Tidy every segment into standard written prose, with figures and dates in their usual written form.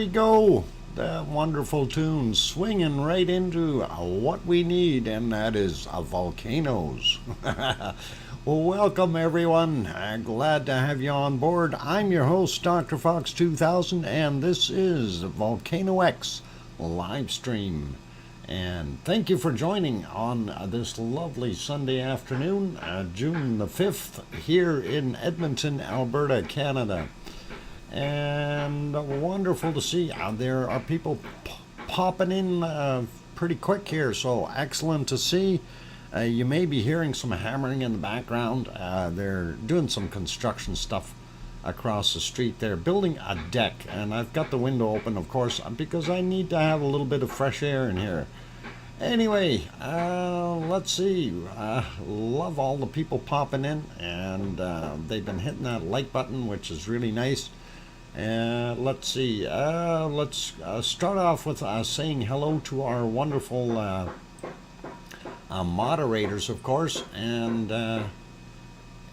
we go. The wonderful tune swinging right into what we need, and that is volcanoes. Well, welcome everyone. Glad to have you on board. I'm your host, DrFox2000, and this is VolcanoX live stream. And thank you for joining on this lovely Sunday afternoon, June the 5th, here in Edmonton, Alberta, Canada. And wonderful to see there are people popping in pretty quick here, so excellent to see. You may be hearing some hammering in the background. They're doing some construction stuff across the street. They're building a deck, and I've got the window open, of course, because I need to have a little bit of fresh air in here. Anyway, let's see. Love all the people popping in, and they've been hitting that like button, which is really nice. Let's see. Let's start off with saying hello to our wonderful moderators, of course, and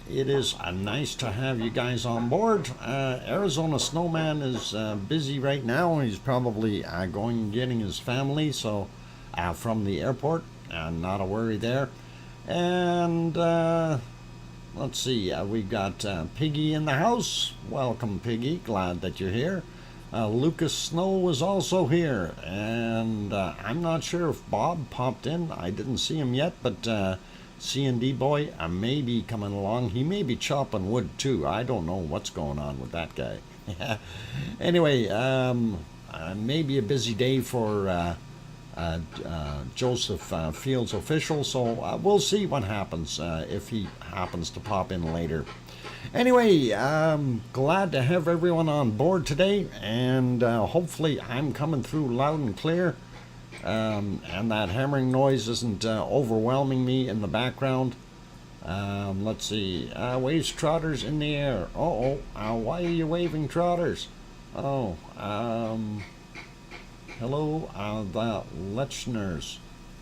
it is nice to have you guys on board. Arizona Snowman is busy right now. He's probably going and getting his family, so from the airport, not a worry there. And let's see, we've got Piggy in the house. Welcome, Piggy. Glad that you're here. Lucas Snow is also here, and I'm not sure if Bob popped in. I didn't see him yet, but C&D Boy may be coming along. He may be chopping wood too. I don't know what's going on with that guy. Anyway, maybe a busy day for Joseph Fields official, so we'll see what happens if he happens to pop in later. Anyway, glad to have everyone on board today, and hopefully I'm coming through loud and clear, and that hammering noise isn't overwhelming me in the background. Let's see, waves trotters in the air. Why are you waving trotters? Hello, the Lechners.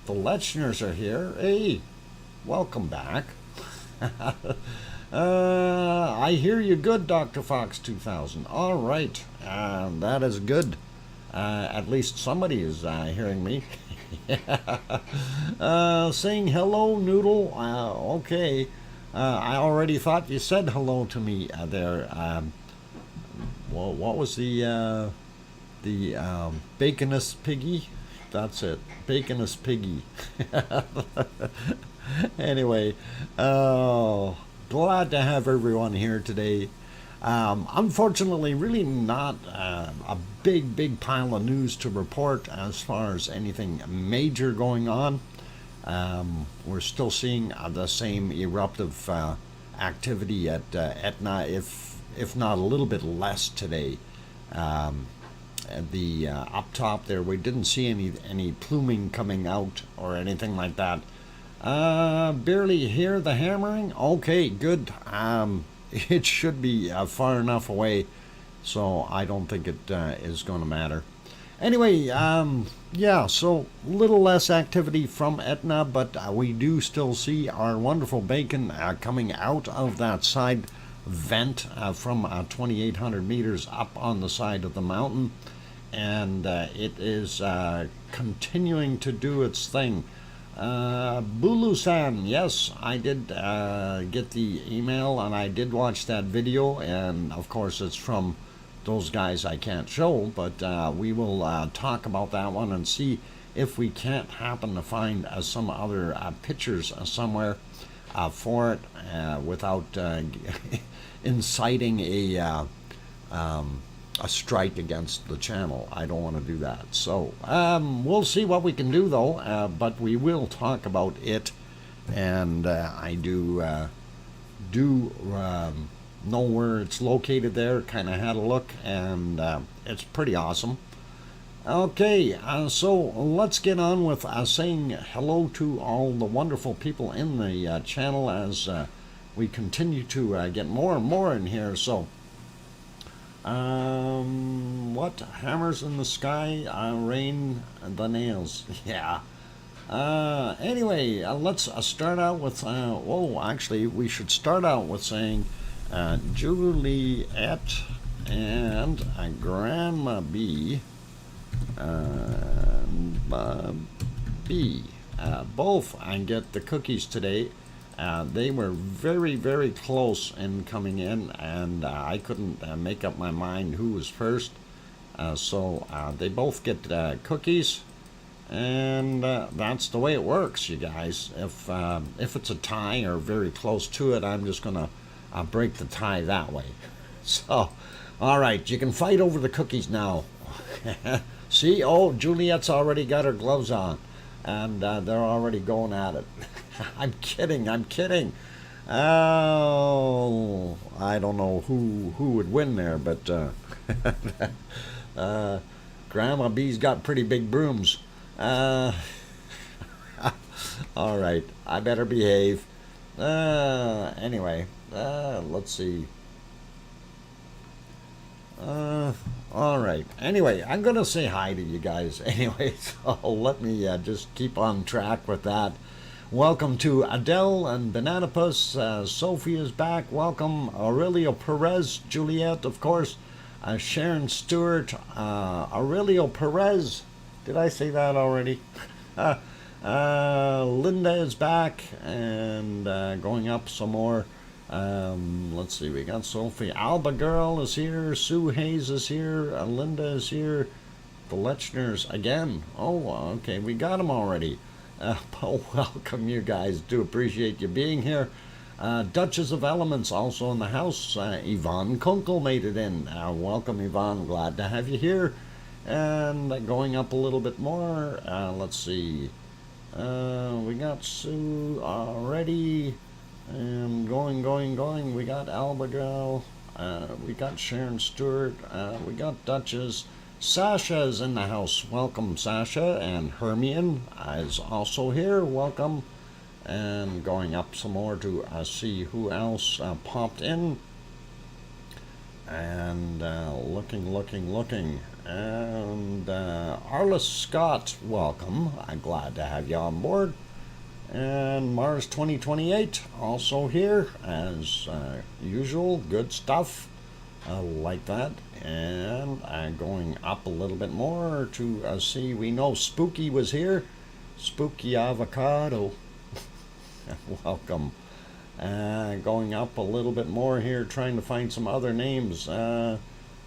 The Lechners are here. Hey, welcome back. I hear you good, DrFox2000. All right, that is good. At least somebody is hearing me. Saying hello, Noodle. Okay. I already thought you said hello to me there. Well, what was the Baconous Piggy? That's it, Baconous Piggy. Anyway, glad to have everyone here today. Unfortunately, really not a big pile of news to report as far as anything major going on. We're still seeing the same eruptive activity at Etna, if not a little bit less today. The up top there, we didn't see any pluming coming out or anything like that. Barely hear the hammering. Okay, good. It should be far enough away, so I don't think it is going to matter. Anyway, yeah, so little less activity from Etna, but we do still see our wonderful bacon coming out of that side vent from 2,800 meters up on the side of the mountain, and it is continuing to do its thing. Bulu-san, yes, I did get the email, and I did watch that video, and of course it's from those guys I can't show, but we will talk about that one and see if we can't happen to find some other pictures somewhere for it without inciting a strike against the channel. I don't want to do that. So we'll see what we can do, though, but we will talk about it, and I do know where it's located there. Kind of had a look, and it's pretty awesome. Okay, so let's get on with saying hello to all the wonderful people in the channel as we continue to get more and more in here. So what? Hammers in the sky, rain the nails. Yeah. Anyway, let's start out with, actually, we should start out with saying Juliet and Grandma B, both I get the cookies today. They were very, very close in coming in, and I couldn't make up my mind who was first. So they both get cookies, and that's the way it works, you guys. If it's a tie or very close to it, I'm just gonna break the tie that way. So, all right, you can fight over the cookies now. See, oh, Juliet's already got her gloves on, and they're already going at it. I'm kidding. Oh, I don't know who would win there, but Grandma B's got pretty big brooms. All right, I better behave. Anyway, let's see. All right. Anyway, I'm going to say hi to you guys anyway, so let me just keep on track with that. Welcome to Adele and Bananapus. Sophie is back. Welcome. Aurelio Perez, Juliet, of course. Sharon Stewart, Aurelio Perez. Did I say that already? Linda is back and going up some more. Let's see, we got Sophie. Alba Girl is here. Sue Hayes is here. Linda is here. The Lechners again. Oh, okay, we got them already. Welcome, you guys. Do appreciate you being here. Duchess of Elements also in the house. Yvonne Kunkel made it in. Welcome, Yvonne. Glad to have you here. And going up a little bit more. Let's see. We got Sue already. And going. We got Alba Girl. We got Sharon Stewart. We got Duchess. Sasha's in the house. Welcome, Sasha. And Hermione is also here. Welcome. And going up some more to see who else popped in. And looking. And Arliss Scott, welcome. I'm glad to have you on board. And Mars 2028 also here as usual. Good stuff. I like that. And going up a little bit more to see, we know Spooky was here. Spooky Avocado. Welcome. Going up a little bit more here, trying to find some other names.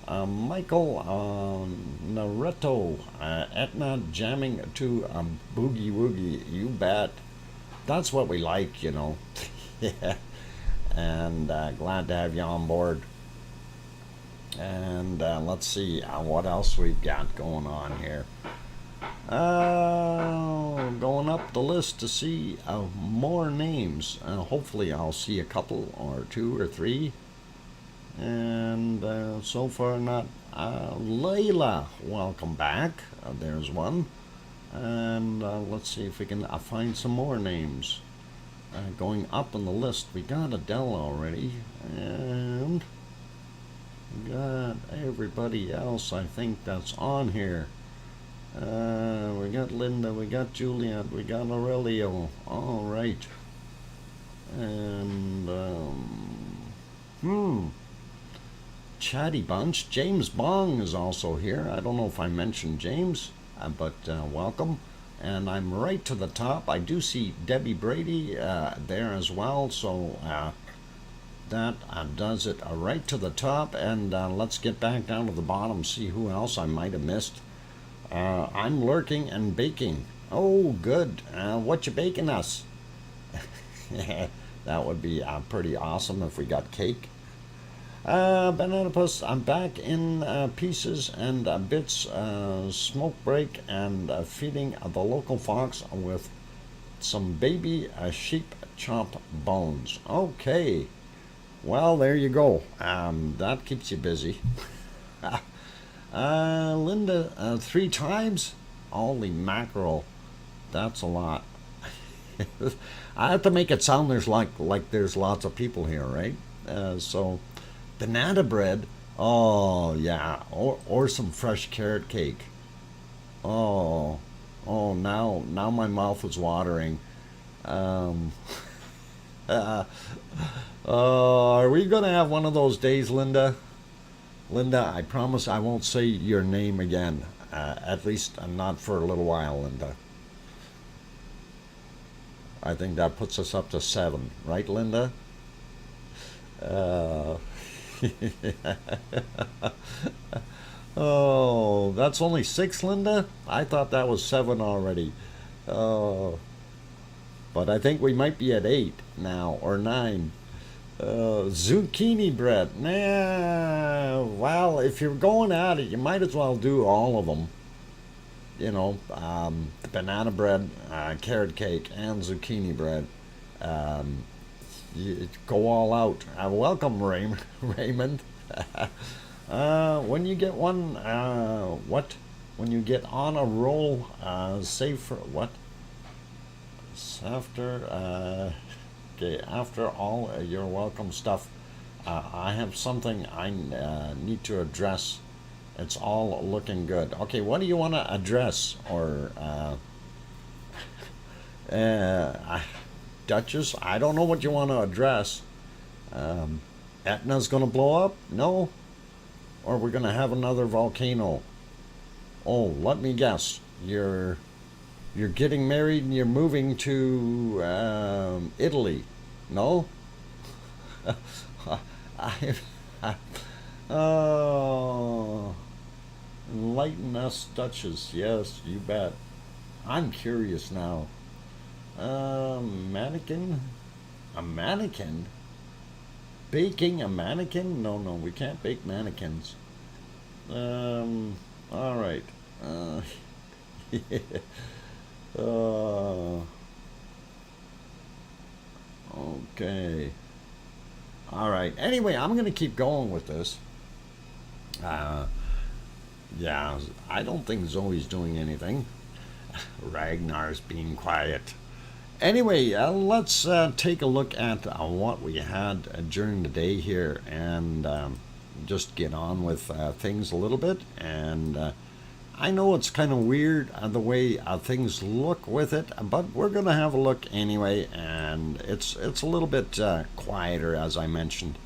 Michael Naruto, Etna jamming to Boogie Woogie. You bet. That's what we like, you know. Yeah. And glad to have you on board. And let's see what else we've got going on here. Going up the list to see more names. Hopefully I'll see a couple or two or three. And so far not. Layla, welcome back. There's one. And let's see if we can find some more names. Going up on the list, we got Adele already. And we got everybody else I think that's on here. We got Linda, we got Juliet, we got Aurelio. All right. And chatty bunch. James Bong is also here. I don't know if I mentioned James, but welcome. And I'm right to the top. I do see Debbie Brady there as well, so that does it right to the top. And let's get back down to the bottom, see who else I might have missed. I'm lurking and baking. Oh, good. What you baking us? That would be pretty awesome if we got cake. Bananapus, I'm back in pieces and bits. Smoke break and feeding the local fox with some baby sheep chop bones. Okay. Well, there you go. That keeps you busy. Linda, 3 times? Holy mackerel. That's a lot. I have to make it sound like there's lots of people here, right? So, banana bread. Oh, yeah. Or some fresh carrot cake. Oh, now my mouth is watering. Are we going to have one of those days, Linda? Linda, I promise I won't say your name again. At least not for a little while, Linda. I think that puts us up to 7, right, Linda? Uh, oh, that's only 6, Linda? I thought that was 7 already. Oh, but I think we might be at 8 now, or 9. Zucchini bread. Nah, well, if you're going at it, you might as well do all of them. You know, the banana bread, carrot cake, and zucchini bread. Um, you go all out. Welcome, Raymond. When you get one, what? When you get on a roll, save for what? After, okay, after all your welcome stuff, I have something I need to address. It's all looking good. Okay, what do you want to address? Or, Duchess, I don't know what you want to address. Etna's going to blow up? No? Or we're going to have another volcano? Oh, let me guess. You're getting married and you're moving to Italy? No? I, oh, enlighten us, Duchess. Yes, you bet. I'm curious now. Mannequin? A mannequin? Baking a mannequin? No, no, we can't bake mannequins. All right. Uh, okay. All right. Anyway, I'm going to keep going with this. Uh, yeah, I don't think Zoe's doing anything. Ragnar's being quiet. Anyway, let's take a look at what we had during the day here and just get on with things a little bit. And I know it's kind of weird the way things look with it, but we're going to have a look anyway. And it's a little bit quieter, as I mentioned.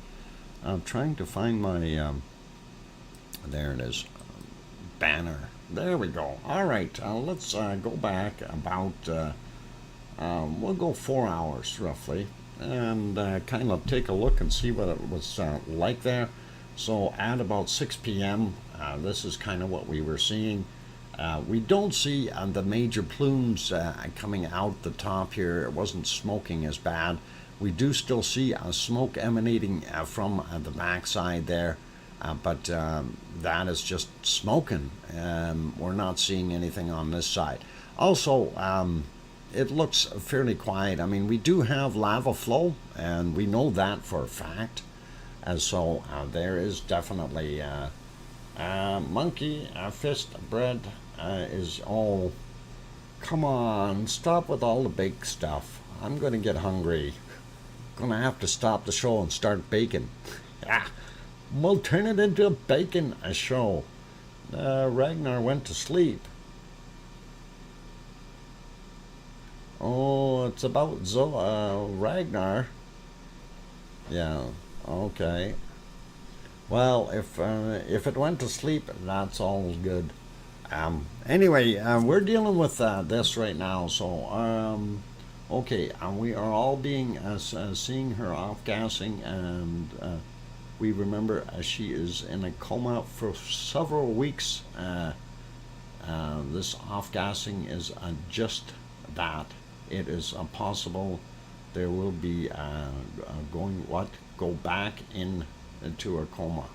I'm trying to find my, there it is, banner. There we go. All right, let's go back about... we'll go 4 hours roughly and kind of take a look and see what it was like there. So at about 6 p.m. This is kind of what we were seeing. We don't see the major plumes coming out the top here. It wasn't smoking as bad. We do still see smoke emanating from the backside there, but that is just smoking. We're not seeing anything on this side. Also, it looks fairly quiet. I mean, we do have lava flow, and we know that for a fact. And so there is definitely monkey fist bread is all. Come on, stop with all the baked stuff. I'm gonna get hungry. Gonna have to stop the show and start baking. Yeah, we'll turn it into a baking show. Ragnar went to sleep. Oh, it's about Ragnar. Yeah, okay. Well, if it went to sleep, that's all good. Anyway, we're dealing with this right now. So, okay, we are all being seeing her off gassing, and we remember she is in a coma for several weeks. This off gassing is just that. It is possible there will be go back into a coma.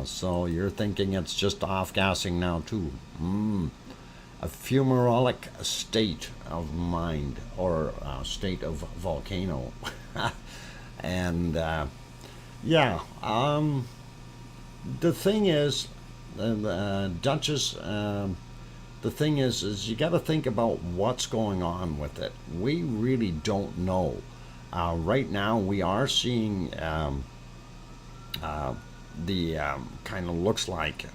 So you're thinking it's just off gassing now too. A fumarolic state of mind, or state of volcano. And yeah, the thing is, Duchess, the thing is you got to think about what's going on with it. We really don't know. Right now, we are seeing the kind of looks like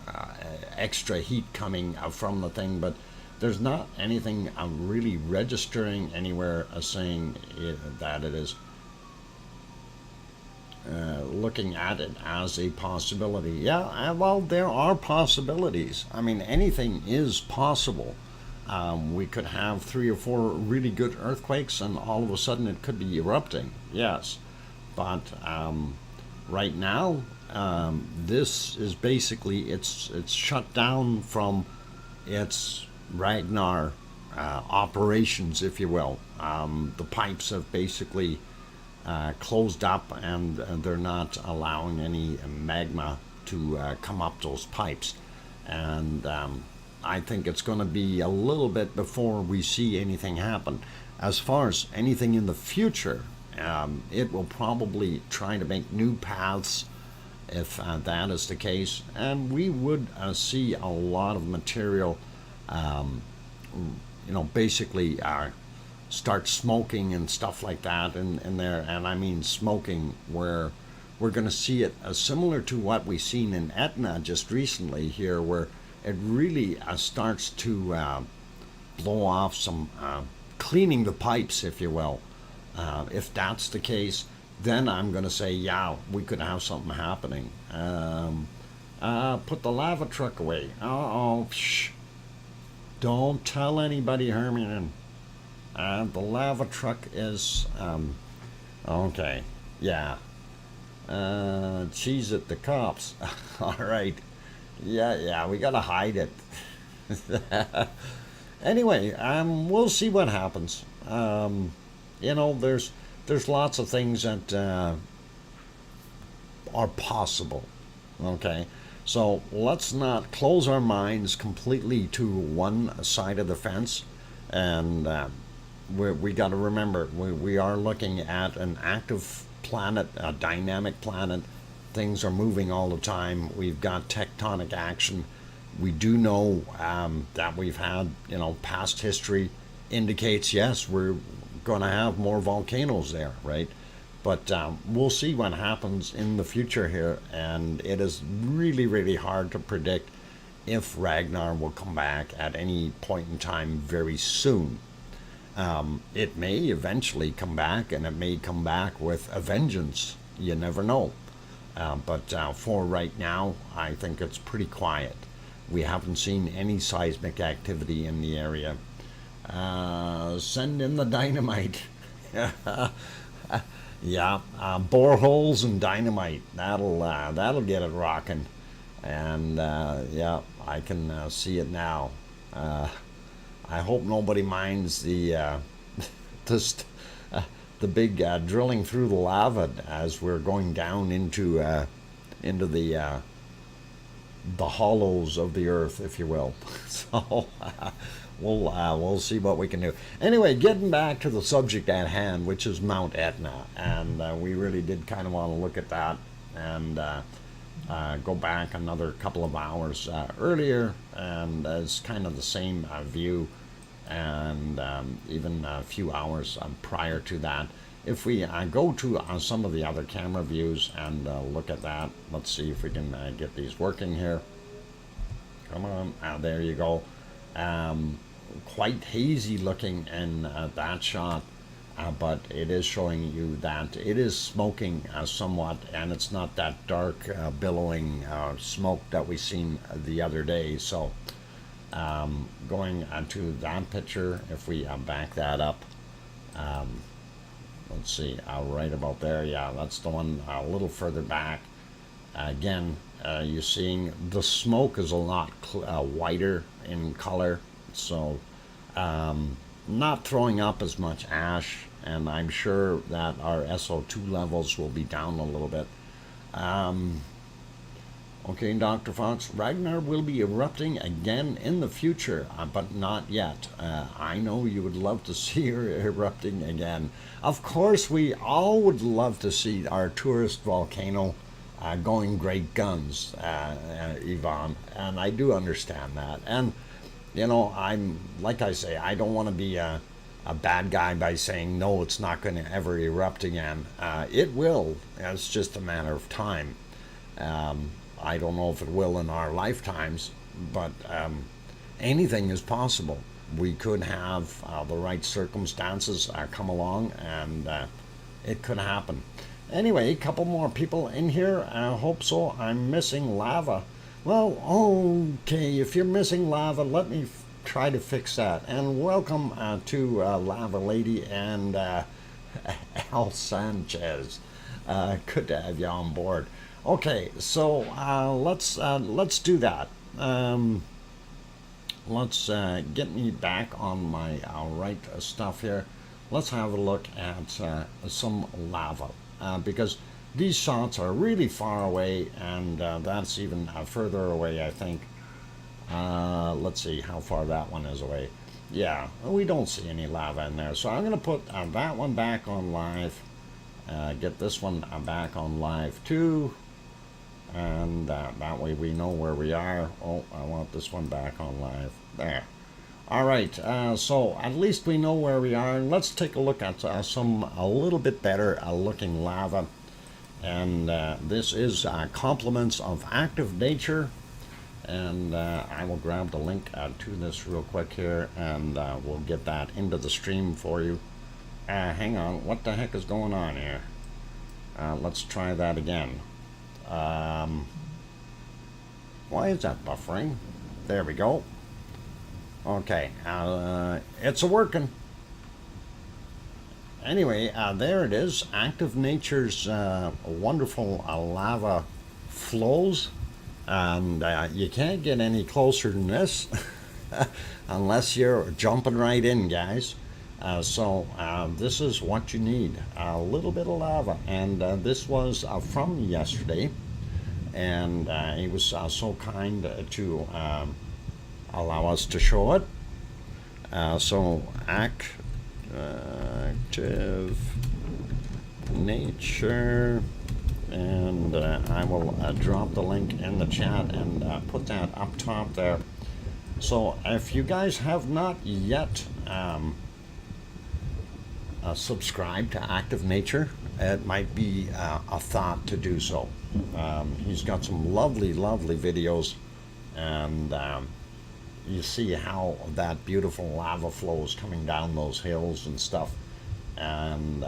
extra heat coming from the thing, but there's not anything really registering anywhere saying that it is. looking at it as a possibility. Yeah, well, there are possibilities. I mean, anything is possible. We could have 3 or 4 really good earthquakes, and all of a sudden it could be erupting. Yes, but right now, this is basically it's shut down from its Ragnar operations, if you will. The pipes have basically closed up, and they're not allowing any magma to come up those pipes. And I think it's going to be a little bit before we see anything happen. As far as anything in the future, it will probably try to make new paths if that is the case, and we would see a lot of material, basically start smoking and stuff like that in there. And I mean smoking where we're going to see it similar to what we've seen in Etna just recently here, where it really starts to blow off some, cleaning the pipes, if you will. If that's the case, then I'm going to say, yeah, we could have something happening. Put the lava truck away. Shh. Don't tell anybody, Hermione. The lava truck is, okay, yeah. Cheese at the cops. All right. Yeah, we gotta hide it. Anyway, we'll see what happens. There's lots of things that are possible. Okay, so let's not close our minds completely to one side of the fence, and we got to remember we are looking at an active planet, a dynamic planet. Things are moving all the time. We've got tectonic action. We do know that we've had, past history indicates, yes, we're going to have more volcanoes there, right? But we'll see what happens in the future here, and it is really, really hard to predict if Ragnar will come back at any point in time very soon. It may eventually come back, and it may come back with a vengeance. You never know. But for right now, I think it's pretty quiet. We haven't seen any seismic activity in the area. Send in the dynamite. Yeah, boreholes and dynamite. That'll get it rocking. And yeah, I can see it now. I hope nobody minds the big drilling through the lava as we're going down into the hollows of the earth, if you will. So we'll see what we can do. Anyway, getting back to the subject at hand, which is Mount Etna, and we really did kind of want to look at that and go back another couple of hours earlier, and it's kind of the same view, and even a few hours prior to that. If we go to some of the other camera views and look at that, let's see if we can get these working here. Come on, there you go. Quite hazy looking in that shot, but it is showing you that it is smoking somewhat, and it's not that dark billowing smoke that we seen the other day. So going to that picture, if we back that up, let's see, right about there. Yeah, that's the one a little further back. Again, you're seeing the smoke is a lot whiter in color, so not throwing up as much ash, and I'm sure that our SO2 levels will be down a little bit. Okay, Dr. Fox, Ragnar will be erupting again in the future, but not yet. I know you would love to see her erupting again. Of course, we all would love to see our tourist volcano going great guns, Yvonne, and I do understand that. And, I'm, like I say, I don't want to be a bad guy by saying, no, it's not going to ever erupt again. It will. It's just a matter of time. I don't know if it will in our lifetimes, but anything is possible. We could have the right circumstances come along, and it could happen. Anyway, a couple more people in here. I hope so. I'm missing lava. Well, okay, if you're missing lava, let me try to fix that. And welcome to Lava Lady and Al Sanchez. Good to have you on board. Okay, so let's do that. Let's get me back on my right stuff here. Let's have a look at some lava because these shots are really far away, and that's even further away, I think. Let's see how far that one is away. Yeah, we don't see any lava in there, so I'm going to put that one back on live. Get this one back on live too, and that way we know where we are. Oh, I want this one back on live. There. All right, so at least we know where we are. Let's take a look at some a little bit better looking lava. And this is Compliments of Active Nature. And I will grab the link to this real quick here, and we'll get that into the stream for you. Hang on, what the heck is going on here? Let's try that again. Why is that buffering? There we go. Okay, it's a-working. Anyway, there it is. Active Nature's wonderful lava flows. And you can't get any closer than this unless you're jumping right in, guys. So this is what you need, a little bit of lava. And this was from yesterday. And he was so kind to allow us to show it. So active nature, and I will drop the link in the chat and put that up top there. So if you guys have not yet subscribed to Active Nature, it might be a thought to do so. He's got some lovely videos, and you see how that beautiful lava flows coming down those hills and stuff. And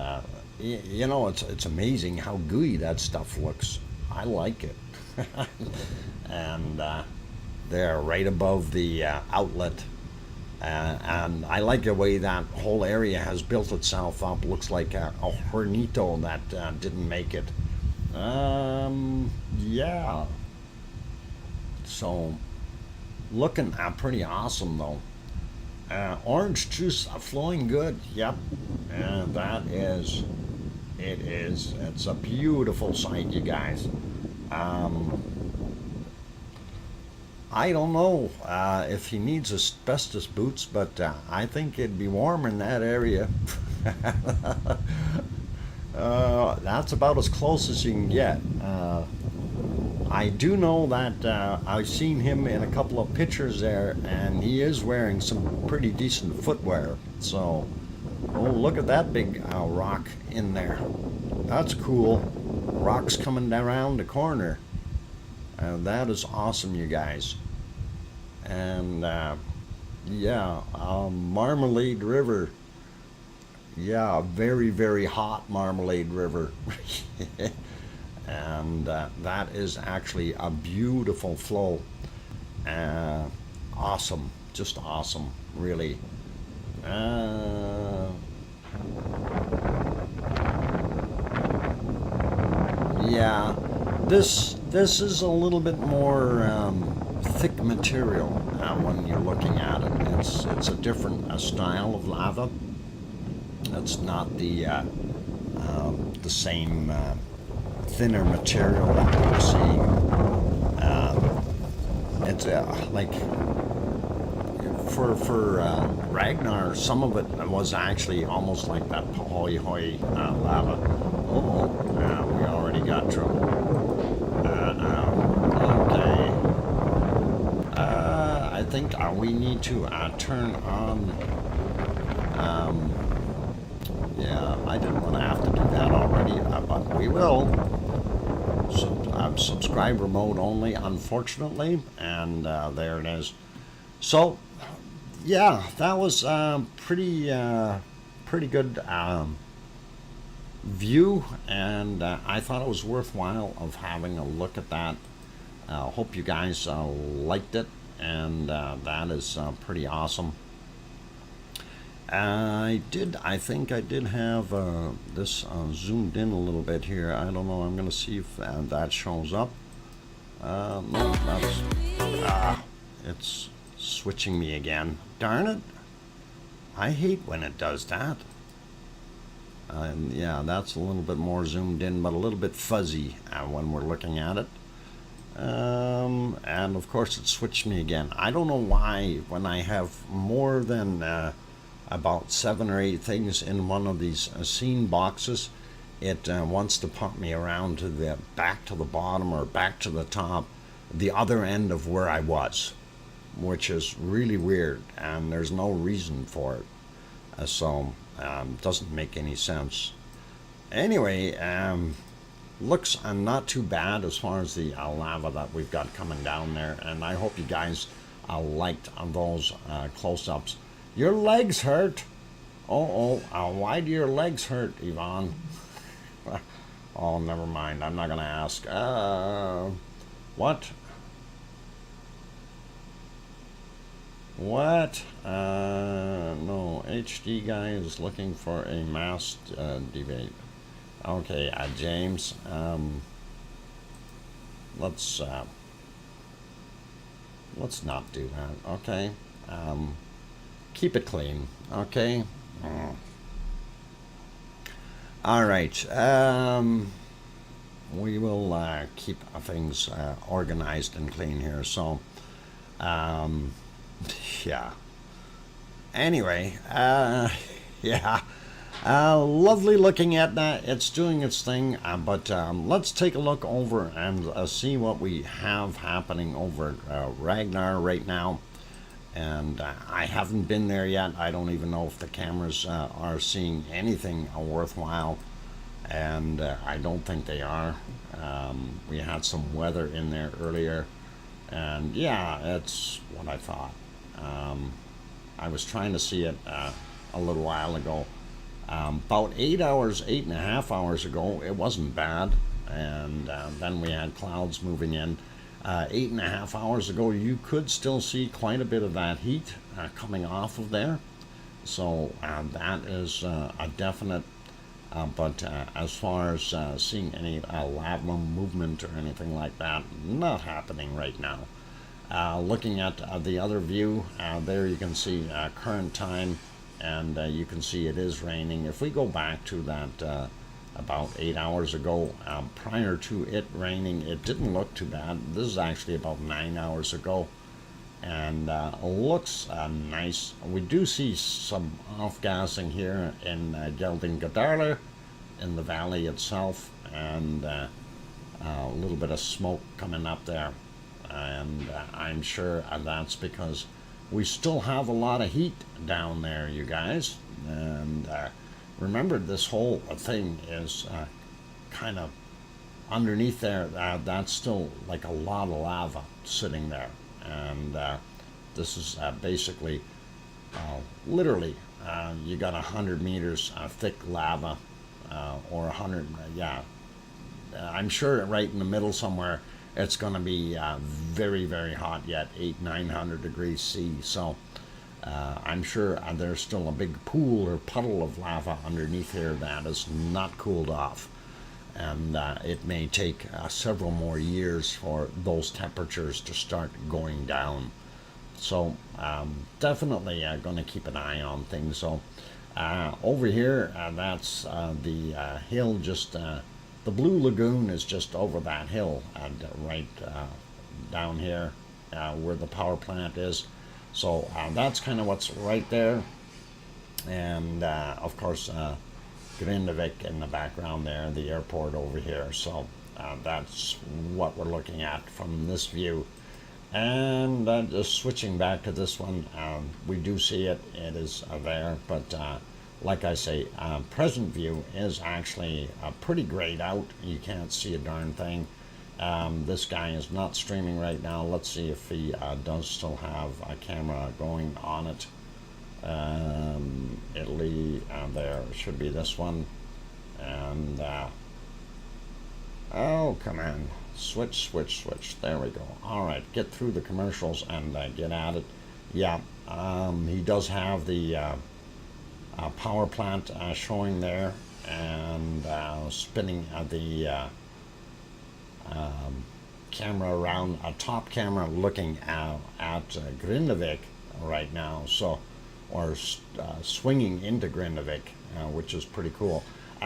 you know, it's amazing how gooey that stuff looks. I like it. And they're right above the outlet. And I like the way that whole area has built itself up. Looks like a hornito that didn't make it. Yeah. So, looking pretty awesome though. Orange juice flowing good. Yep. And that is, it's a beautiful sight, you guys. I don't know if he needs asbestos boots, but I think it'd be warm in that area. That's about as close as you can get. I do know that I've seen him in a couple of pictures there, and he is wearing some pretty decent footwear. So, oh, look at that big rock in there. That's cool. Rocks coming around the corner. That is awesome, you guys. And yeah, Marmalade River. Yeah, very hot Marmalade River. And that is actually a beautiful flow. Awesome, just awesome, really. Yeah, this is a little bit more thick material when you're looking at it. It's a different style of lava. It's not the same thinner material that we're seeing. It's like for Ragnar, some of it was actually almost like that Hoi Hoi lava. We already got trouble. Okay. I think we need to turn on. Yeah, I didn't want to have to do that already, but we will. Subscriber mode only, unfortunately, and there it is. So, yeah, that was pretty good view, and I thought it was worthwhile of having a look at that. Hope you guys liked it, and that is pretty awesome. I think I did have this zoomed in a little bit here. I don't know. I'm going to see if that shows up. No, it's switching me again. Darn it. I hate when it does that. Yeah, that's a little bit more zoomed in, but a little bit fuzzy when we're looking at it. And of course it switched me again. I don't know why when I have more than about 7 or 8 things in one of these scene boxes, it wants to pump me around to the back to the bottom or back to the top, the other end of where I was, which is really weird, and there's no reason for it. So doesn't make any sense. Anyway, looks not too bad as far as the lava that we've got coming down there, and I hope you guys liked those close-ups. Your legs hurt. Why do your legs hurt, Yvonne? Oh, never mind. I'm not gonna ask. What? What? No. HD guy is looking for a mass debate. Okay, James. Let's not do that. Okay. Keep it clean. Okay. All right. We will keep things organized and clean here. So, yeah. Anyway, yeah. Lovely looking Etna. It's doing its thing, but let's take a look over and see what we have happening over at Ragnar right now. And I haven't been there yet. I don't even know if the cameras are seeing anything worthwhile, and I don't think they are. We had some weather in there earlier, and yeah, it's what I thought. I was trying to see it a little while ago. About 8.5 hours ago, it wasn't bad, and then we had clouds moving in. 8.5 hours ago, you could still see quite a bit of that heat coming off of there. So that is a definite, but as far as seeing any lava movement or anything like that, not happening right now. Looking at the other view, there you can see current time, and you can see it is raining. If we go back to that about 8 hours ago, prior to it raining, it didn't look too bad. This is actually about 9 hours ago, and looks nice. We do see some off-gassing here in Geldingadarle in the valley itself, and a little bit of smoke coming up there, and I'm sure that's because we still have a lot of heat down there, you guys. And remember, this whole thing is kind of underneath there. That's still like a lot of lava sitting there, and this is basically literally you got 100 meters thick lava, or 100. Yeah, I'm sure right in the middle somewhere it's going to be very, very hot yet, 900 degrees C. So I'm sure there's still a big pool or puddle of lava underneath here that is not cooled off, and it may take several more years for those temperatures to start going down. So definitely going to keep an eye on things. So over here, that's the hill, just the Blue Lagoon is just over that hill, and right down here where the power plant is. So that's kind of what's right there, and of course Grindavik in the background there, the airport over here. So that's what we're looking at from this view. And just switching back to this one, we do see it is there, but like I say, present view is actually pretty grayed out. You can't see a darn thing. This guy is not streaming right now. Let's see if he does still have a camera going on it. Italy, there should be this one, And oh, come on, switch. There we go. All right, get through the commercials and get at it. Yeah, he does have the power plant showing there, and spinning the camera around, a top camera looking at Grindavik right now, so, or swinging into Grindavik, which is pretty cool.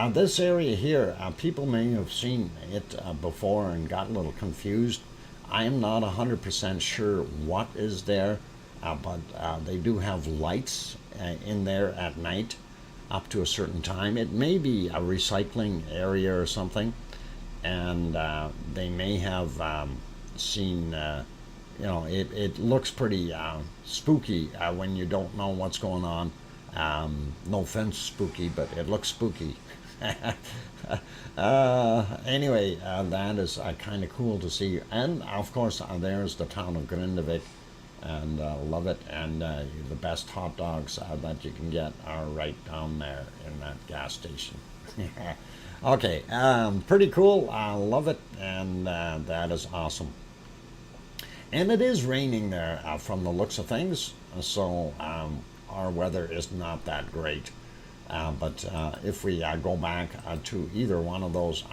This area here, people may have seen it before and got a little confused. I am not 100% sure what is there, but they do have lights in there at night up to a certain time. It may be a recycling area or something, and they may have seen, you know, it looks pretty spooky when you don't know what's going on. No offense, spooky, but it looks spooky. Anyway, that is kind of cool to see. And of course, there's the town of Grindavik, and love it. And the best hot dogs that you can get are right down there in that gas station. Okay, pretty cool. I love it, and that is awesome. And it is raining there from the looks of things, so our weather is not that great. But if we go back to either one of those,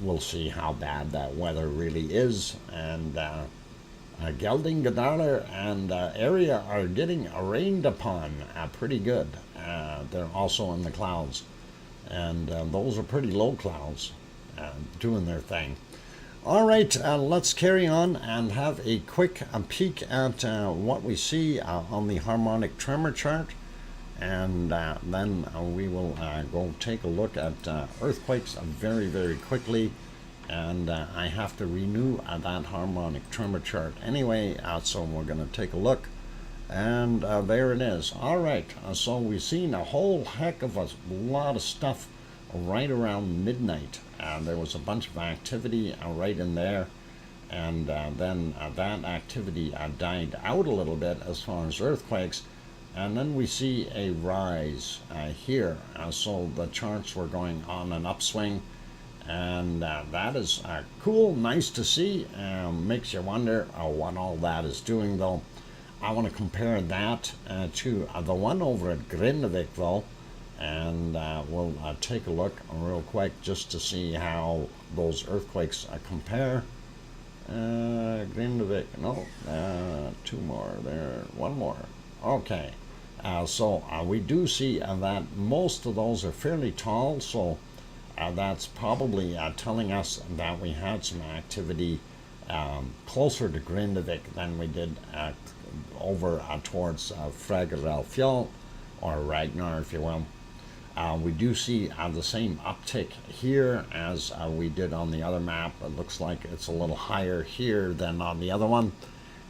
we'll see how bad that weather really is. And Gelding, Gadaler, and area are getting rained upon pretty good. They're also in the clouds, and those are pretty low clouds doing their thing. All right, let's carry on and have a quick peek at what we see on the harmonic tremor chart. And then we will go take a look at earthquakes very, very quickly. And I have to renew that harmonic tremor chart anyway, so we're going to take a look. And there it is. All right, so we've seen a whole heck of a lot of stuff right around midnight. There was a bunch of activity right in there. And then that activity died out a little bit as far as earthquakes. And then we see a rise here. So the charts were going on an upswing. And that is cool, nice to see. Makes you wonder what all that is doing, though. I want to compare that to the one over at Grindavik, though. And we'll take a look real quick just to see how those earthquakes compare. Grindavik, no, two more there, one more. Okay, so we do see that most of those are fairly tall, so that's probably telling us that we had some activity closer to Grindavik than we did over towards Fregarelfjall, or Ragnar, if you will. We do see the same uptick here as we did on the other map. It looks like it's a little higher here than on the other one.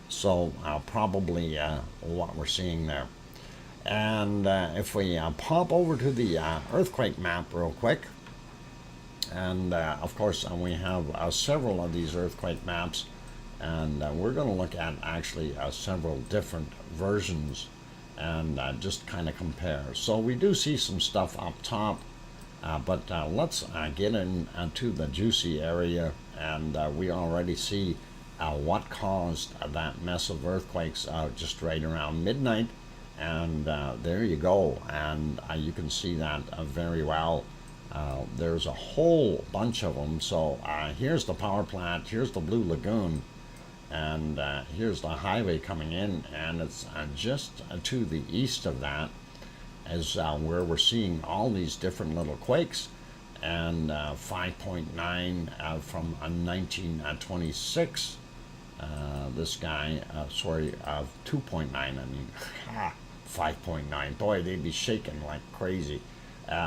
So probably what we're seeing there. And if we pop over to the earthquake map real quick, and of course we have several of these earthquake maps, and we're going to look at actually several different versions and just kind of compare. So we do see some stuff up top, but let's get into the juicy area, and we already see what caused that mess of earthquakes just right around midnight. And there you go, and you can see that very well. There's a whole bunch of them. So here's the power plant, here's the Blue Lagoon, and here's the highway coming in, and it's just to the east of that is where we're seeing all these different little quakes. And 5.9 from 1926. This guy, sorry, 2.9, I mean, 5.9. Boy, they'd be shaking like crazy.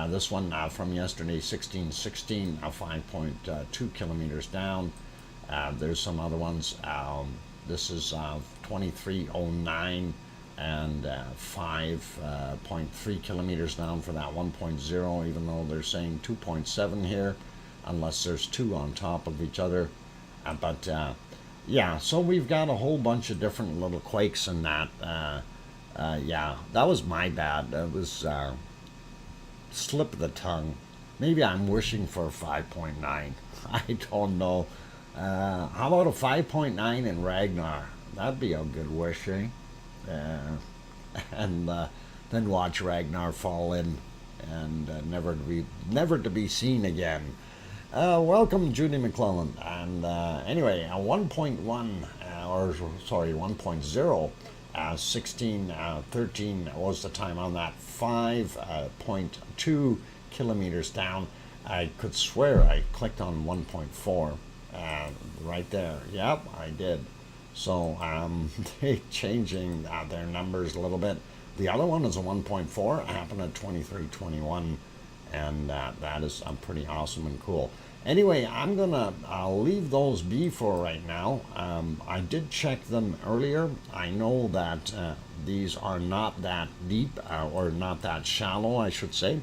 This one from yesterday, 1616, 5.2 kilometers down. There's some other ones. This is 2309 and 5.3 kilometers down for that 1.0, even though they're saying 2.7 here, unless there's two on top of each other. But yeah, so we've got a whole bunch of different little quakes in that. Yeah, that was my bad. That was slip of the tongue. Maybe I'm wishing for 5.9. I don't know. How about a 5.9 in Ragnar? That'd be a good wish, eh? Uh, and then watch Ragnar fall in and never to be seen again. Welcome, Judy McClellan. And anyway, a 1.1 or sorry, 1.0. 1613 was the time on that. 5.2 kilometers down. I could swear I clicked on 1.4 right there. Yep, I did. So they changing their numbers a little bit. The other one is a 1.4. It happened at 2321, and that is pretty awesome and cool. Anyway, I'll leave those be for right now. I did check them earlier. I know that these are not that deep or not that shallow, I should say.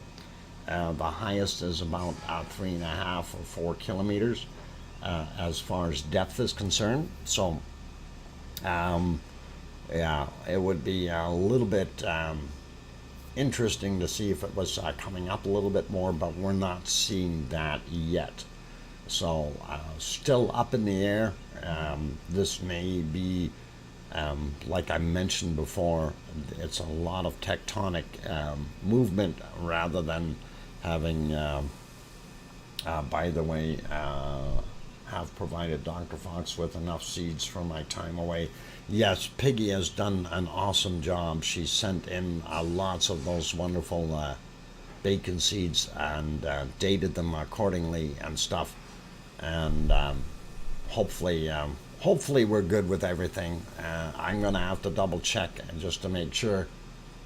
The highest is about 3.5 or 4 kilometers as far as depth is concerned. So, yeah, it would be a little bit interesting to see if it was coming up a little bit more, but we're not seeing that yet. So still up in the air. This may be, like I mentioned before, it's a lot of tectonic movement rather than having, by the way, have provided Dr. Fox with enough seeds for my time away. Yes, Piggy has done an awesome job. She sent in lots of those wonderful bacon seeds and dated them accordingly and stuff. And hopefully we're good with everything. I'm gonna have to double check just to make sure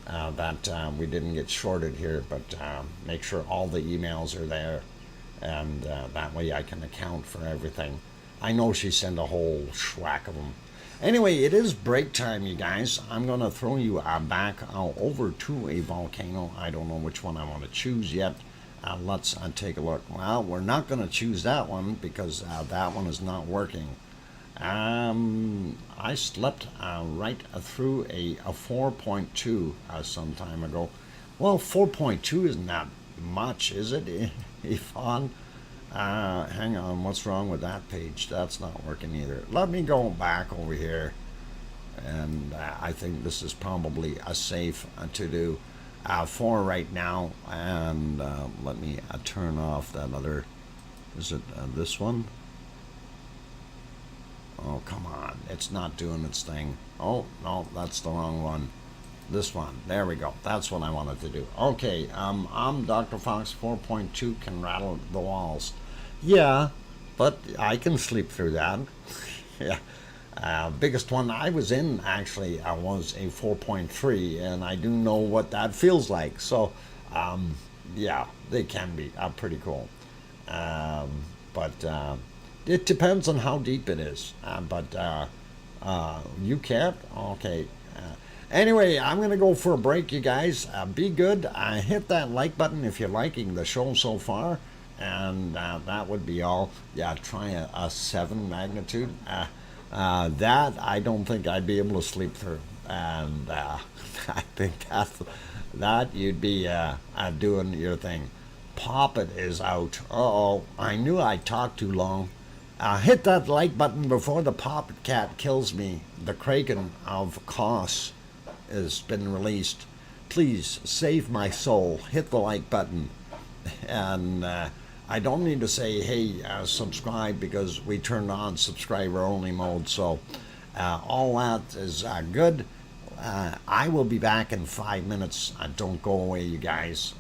that we didn't get shorted here, but make sure all the emails are there, and that way I can account for everything. I know she sent a whole schwack of them. Anyway, it is break time, you guys. I'm gonna throw you back over to a volcano. I don't know which one I want to choose yet. Let's take a look. Well, we're not going to choose that one because that one is not working. I slept right through a 4.2 some time ago. Well, 4.2 isn't that much, is it, Yvonne? Hang on, what's wrong with that page? That's not working either. Let me go back over here. And I think this is probably a safe to do. For right now, and let me turn off that other, is it this one? Oh, come on, it's not doing its thing. Oh, no, that's the wrong one. This one, there we go, that's what I wanted to do. Okay, I'm Dr. Fox 4.2 can rattle the walls. Yeah, but I can sleep through that. Yeah. Biggest one I was in actually was a 4.3, and I do know what that feels like. So, yeah, they can be pretty cool. But it depends on how deep it is. But you can't? Okay. Anyway, I'm going to go for a break, you guys. Be good. Hit that like button if you're liking the show so far. And that would be all. Yeah, try a 7 magnitude. That I don't think I'd be able to sleep through, and I think that you'd be doing your thing. Poppet is out. Uh-oh, I knew I talked too long. Hit that like button before the Poppet cat kills me. The Kraken of Kos has been released. Please save my soul. Hit the like button, and I don't need to say, hey, subscribe, because we turned on subscriber only mode. So all that is good. I will be back in 5 minutes. Don't go away, you guys.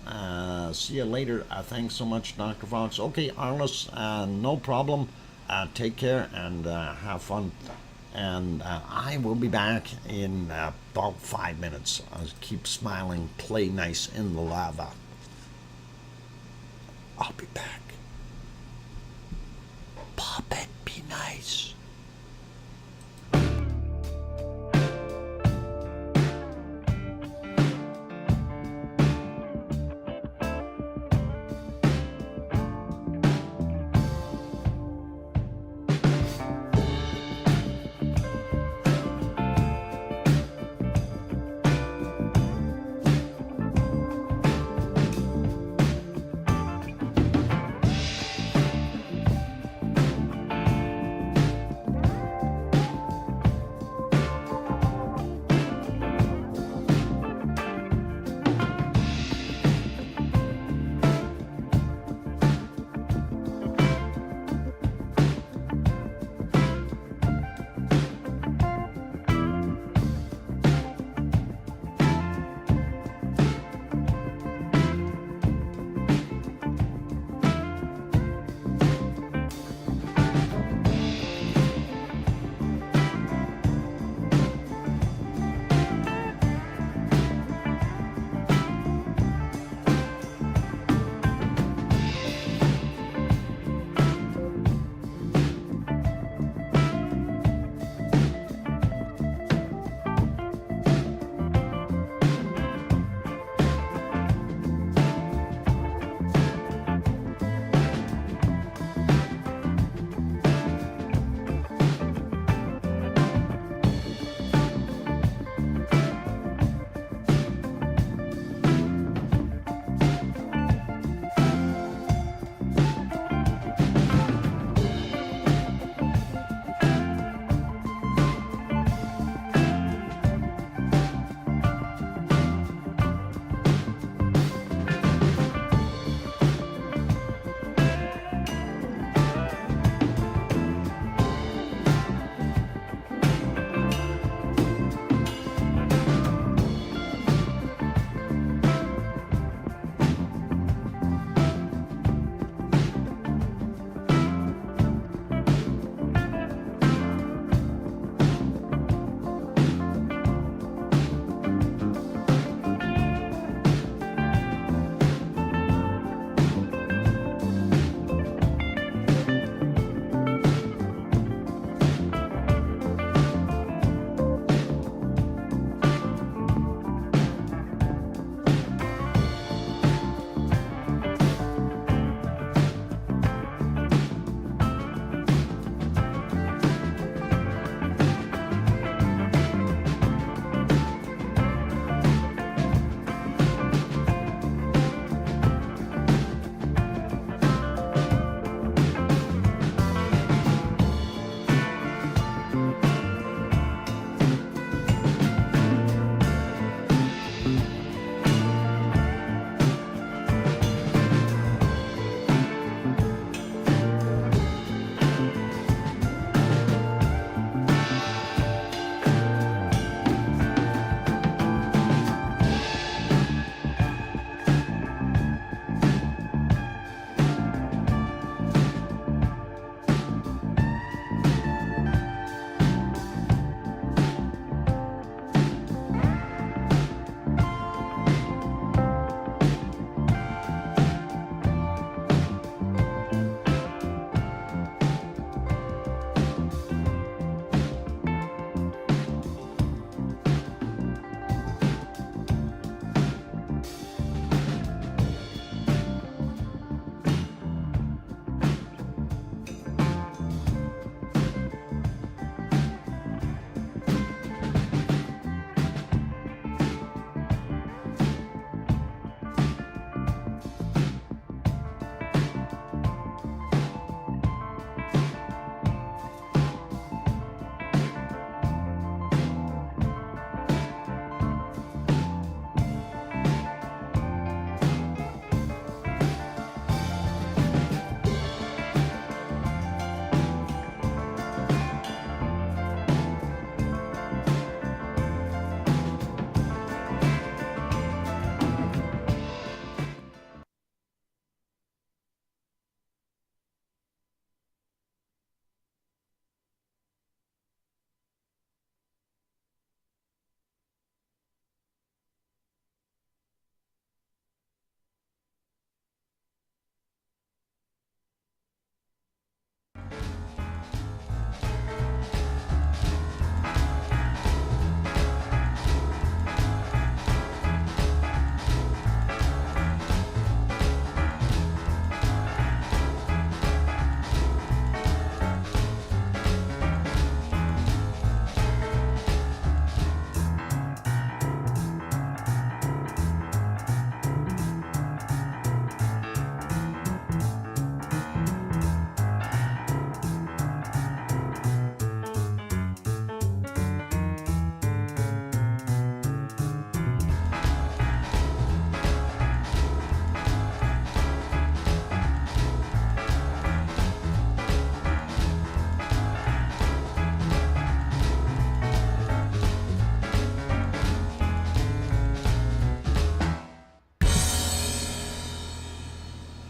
See you later. Thanks so much, Dr. Fox. Okay, Arliss, no problem. Take care and have fun. And I will be back in about 5 minutes. Keep smiling. Play nice in the lava. I'll be back. Poppet, be nice.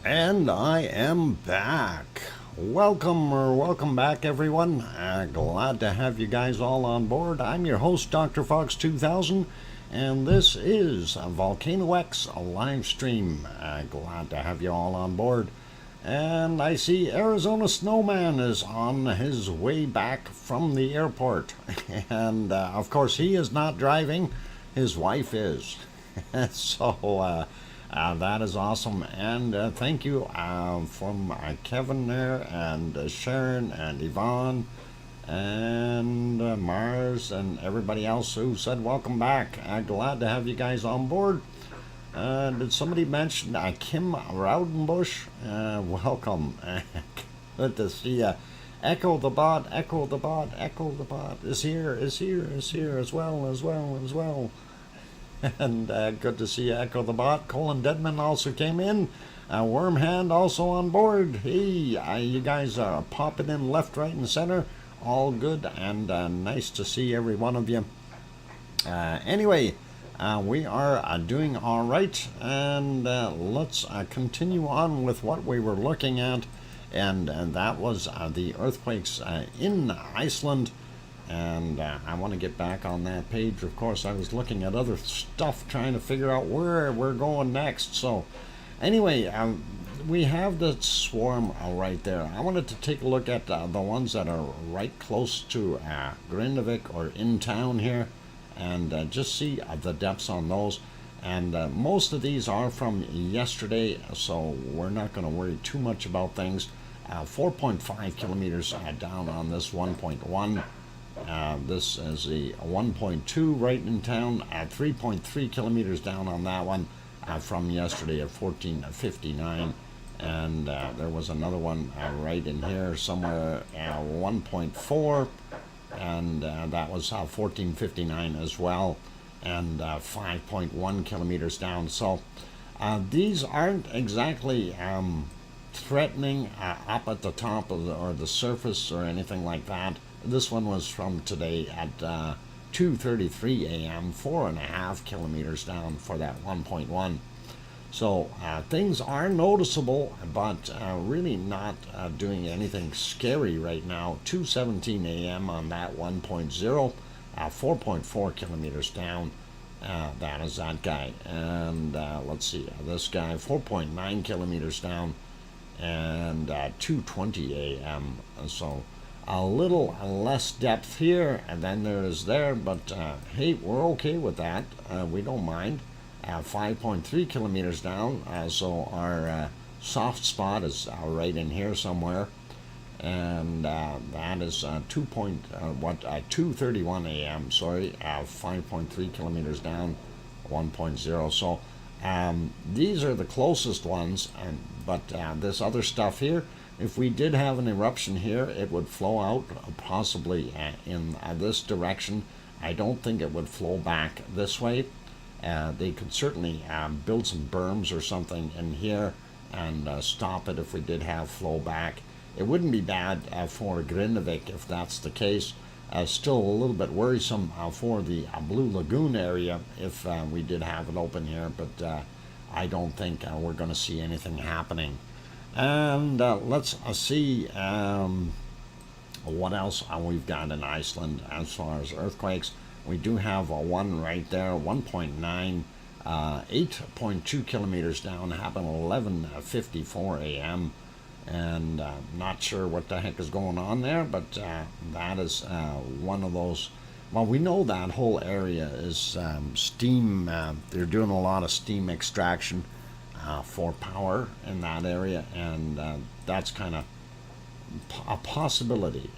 And I am back. Welcome back, everyone. Glad to have you guys all on board. I'm your host, DrFox2000, and this is VolcanoX, a live stream. Glad to have you all on board. And I see Arizona Snowman is on his way back from the airport. And of course, he is not driving, his wife is. So, that is awesome, and thank you from Kevin there, and Sharon, and Yvonne, and Mars, and everybody else who said welcome back. Glad to have you guys on board. Did somebody mention Kim Raudenbush? Welcome. Good to see you. Echo the bot, echo the bot, echo the bot is here as well. And good to see you, Echo the Bot. Colin Deadman also came in. Wormhand also on board. Hey, you guys are popping in left, right, and center. All good, and nice to see every one of you. Anyway, we are doing all right, and let's continue on with what we were looking at, and that was the earthquakes in Iceland. And I want to get back on that page. Of course, I was looking at other stuff, trying to figure out where we're going next. So anyway, we have the swarm right there. I wanted to take a look at the ones that are right close to Grindavik or in town here, and just see the depths on those. And most of these are from yesterday, so we're not going to worry too much about things. 4.5 kilometers down on this 1.1. This is the 1.2 right in town, 3.3 kilometers down on that one from yesterday at 14:59, and there was another one right in here somewhere, 1.4, and that was 14:59 as well, and 5.1 kilometers down. So these aren't exactly threatening up at the top of or the surface or anything like that. This one was from today at 2:33 a.m., 4.5 kilometers down for that 1.1. So things are noticeable, but really not doing anything scary right now. 2:17 a.m. on that 1.0, 4.4 kilometers down. That is that guy. And let's see, this guy, 4.9 kilometers down, and 2:20 a.m. So a little less depth here and then there is there, but hey, we're okay with that. We don't mind. 5.3 kilometers down, so our soft spot is right in here somewhere, and that is 2:31 a.m. Sorry, 5.3 kilometers down, 1.0. So these are the closest ones, but this other stuff here, if we did have an eruption here, it would flow out possibly in this direction. I don't think it would flow back this way. They could certainly build some berms or something in here and stop it if we did have flow back. It wouldn't be bad for Grindavik if that's the case. Still a little bit worrisome for the Blue Lagoon area if we did have it open here, but I don't think we're going to see anything happening. And let's see what else we've got in Iceland as far as earthquakes. We do have one right there, 1.9, 8.2 kilometers down, happened 11:54 a.m. And not sure what the heck is going on there, but that is one of those. Well, we know that whole area is steam. They're doing a lot of steam extraction for power in that area, and that's kind of a possibility.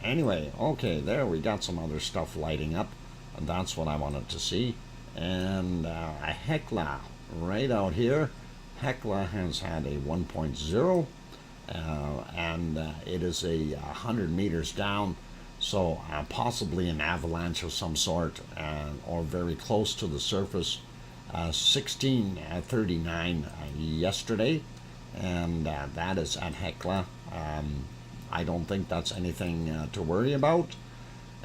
Anyway, okay, there we got some other stuff lighting up, and that's what I wanted to see. And a Hekla right out here. Hekla has had a 1.0, and it is 100 meters down, so possibly an avalanche of some sort, or very close to the surface. 16:39 yesterday, and that is at Hekla. I don't think that's anything to worry about.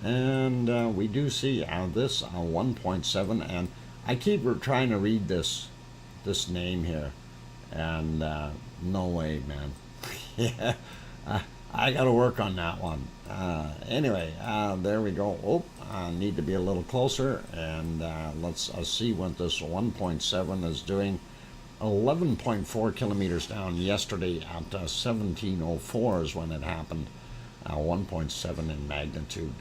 And we do see this 1.7, and I keep trying to read this name here. And no way, man. Yeah, I got to work on that one. Anyway, there we go. Oh, I need to be a little closer, and let's see what this 1.7 is doing. 11.4 kilometers down yesterday at 17:04 is when it happened. 1.7 in magnitude.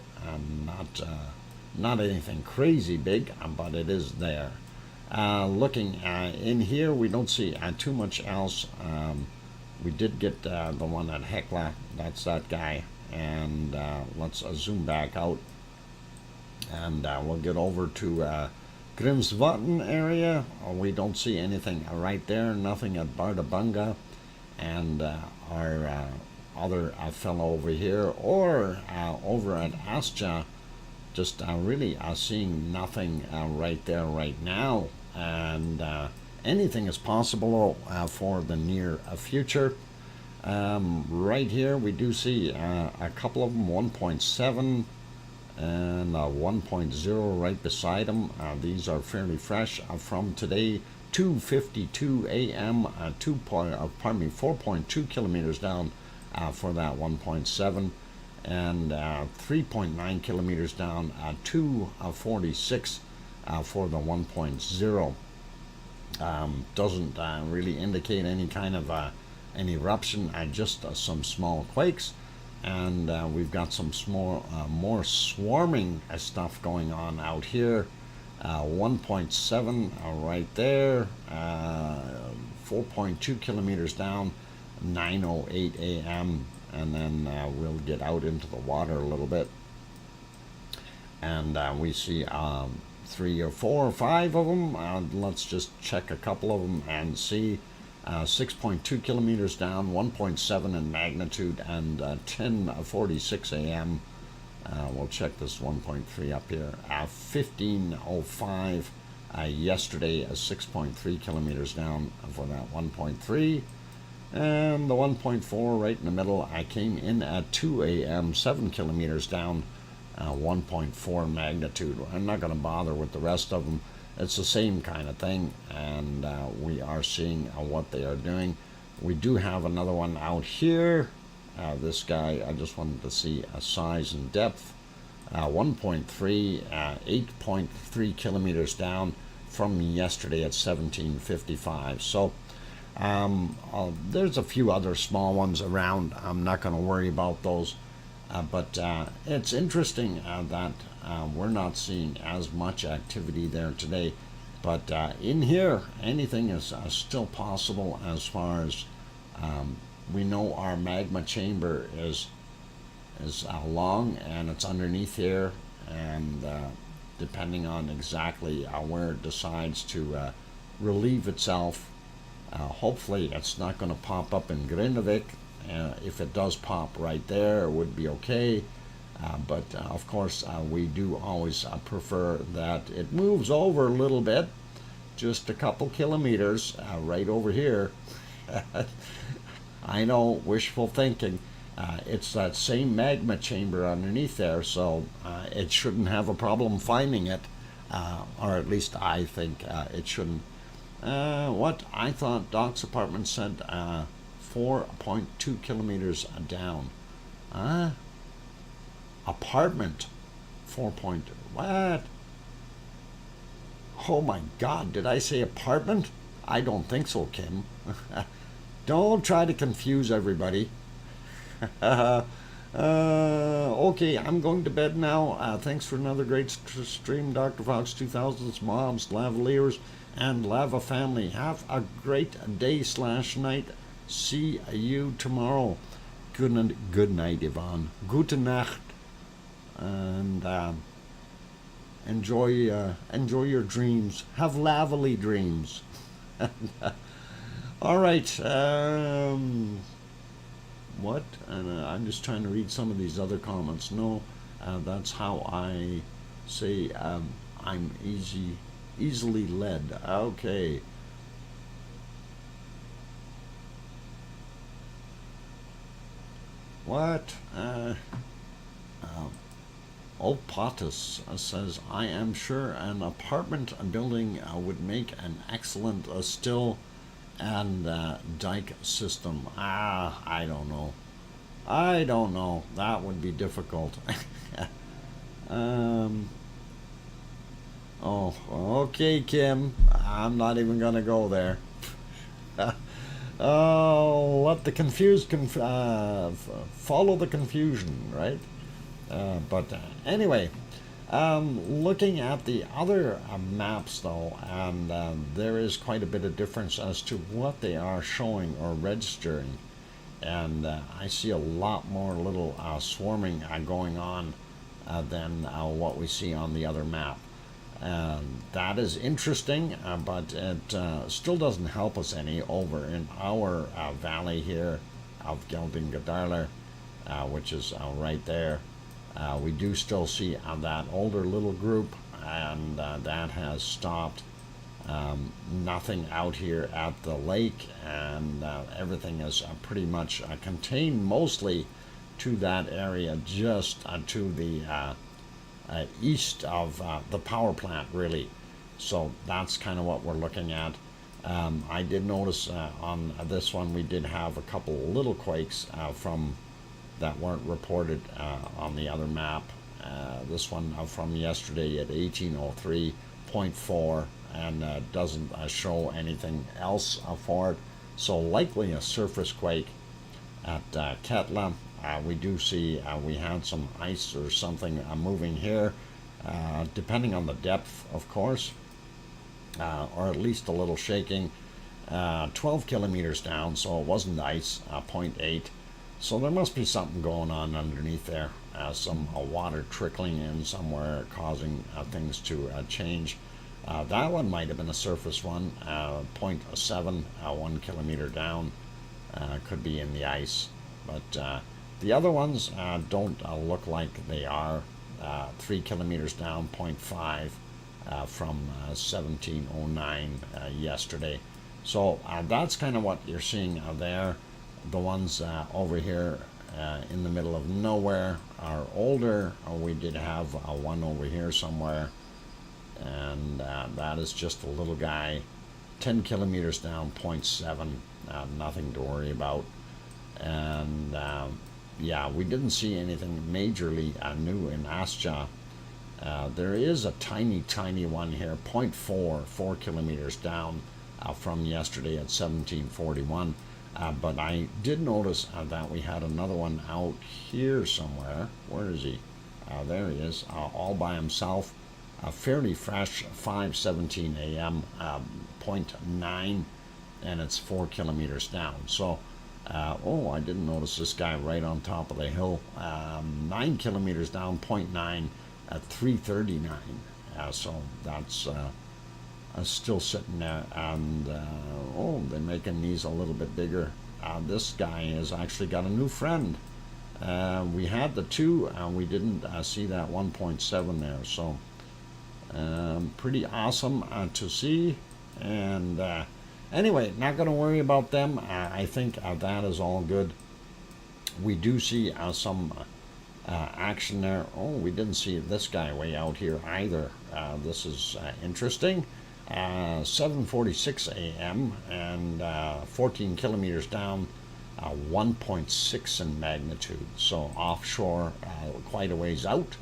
Not anything crazy big, but it is there. Looking in here, we don't see too much else. We did get the one at Hekla. That's that guy. And let's zoom back out. And we'll get over to Grimsvatn area. We don't see anything right there. Nothing at Bardabunga. And our other fellow over here, or over at Astja, just really seeing nothing right there right now. And anything is possible for the near future. Right here we do see a couple of them, 1.7 and 1.0 right beside them. These are fairly fresh from today, 2:52 a.m. 4.2 kilometers down for that 1.7, and 3.9 kilometers down, 2:46 for the 1.0. Doesn't really indicate any kind of an eruption, just some small quakes. And we've got some more swarming stuff going on out here. 1.7 right there, 4.2 kilometers down, 9:08 a.m. And then we'll get out into the water a little bit. And we see 3 or 4 or 5 of them. Let's just check a couple of them and see. 6.2 kilometers down, 1.7 in magnitude, and 10:46 a.m. We'll check this 1.3 up here. 15:05 yesterday, 6.3 kilometers down for that 1.3. And the 1.4 right in the middle, I came in at 2 a.m., 7 kilometers down, 1.4 magnitude. I'm not going to bother with the rest of them. It's the same kind of thing, and we are seeing what they are doing. We do have another one out here. This guy, I just wanted to see a size and depth. 1.3, 8.3 kilometers down from yesterday at 17:55. So there's a few other small ones around. I'm not going to worry about those. But it's interesting that we're not seeing as much activity there today. But in here, anything is still possible as far as we know. Our magma chamber is long, and it's underneath here. And depending on exactly where it decides to relieve itself, hopefully it's not going to pop up in Grindavik. If it does pop right there, it would be okay. But of course, we do always prefer that it moves over a little bit, just a couple kilometers right over here. I know, wishful thinking. It's that same magma chamber underneath there, so it shouldn't have a problem finding it, or at least I think it shouldn't. What I thought Doc's apartment said 4.2 kilometers down. Apartment 4. What? Oh my God, did I say apartment? I don't think so, Kim. Don't try to confuse everybody. Okay, I'm going to bed now. Thanks for another great stream, DrFox2000's moms, lavaliers, and lava family. Have a great day/night. See you tomorrow. Good night, Yvonne. Gute Nacht. And enjoy your dreams. Have lavally dreams. All right. What? I'm just trying to read some of these other comments. No, that's how I say I'm easily led. Okay. What? Opatus says, I am sure an apartment building would make an excellent still and dike system. I don't know. I don't know. That would be difficult. um, oh, okay, Kim. I'm not even gonna go there. Oh, let the confused follow the confusion, right? But anyway, looking at the other maps though, and there is quite a bit of difference as to what they are showing or registering. And I see a lot more little swarming going on than what we see on the other map. That is interesting, but it still doesn't help us any over in our valley here of Geldingadarler, which is right there. We do still see that older little group, and that has stopped. Nothing out here at the lake, and everything is pretty much contained mostly to that area just to the east of the power plant, really. So that's kind of what we're looking at. I did notice on this one we did have a couple little quakes from that weren't reported on the other map. This one from yesterday at 1803.4, and doesn't show anything else for it. So likely a surface quake at Ketla. We do see we had some ice or something moving here, depending on the depth, of course, or at least a little shaking. 12 kilometers down, so it wasn't ice, 0.8. So there must be something going on underneath there, some water trickling in somewhere causing things to change. That one might have been a surface one, 0.7, 1 kilometer down, could be in the ice. But the other ones don't look like they are. 3 kilometers down, 0.5 from 1709 yesterday. So that's kind of what you're seeing there. The ones over here in the middle of nowhere are older. We did have one over here somewhere, and that is just a little guy, 10 kilometers down, 0.7, nothing to worry about. And yeah, we didn't see anything majorly new in Astja. There is a tiny one here, 0.4, 4 kilometers down from yesterday at 1741. But I did notice that we had another one out here somewhere. Where is he? There he is, all by himself. Fairly fresh, 5:17 a.m., 0.9, and it's 4 kilometers down. So, oh, I didn't notice this guy right on top of the hill. 9 kilometers down, 0.9 at 3:39. So that's still sitting there, and oh, they're making these a little bit bigger. This guy has actually got a new friend. We had the 2, and we didn't see that 1.7 there. So pretty awesome to see. And anyway, not going to worry about them. I think that is all good. We do see some action there. Oh, we didn't see this guy way out here either. This is interesting. 7:46 a.m. and 14 kilometers down, 1.6 in magnitude. So offshore, quite a ways out,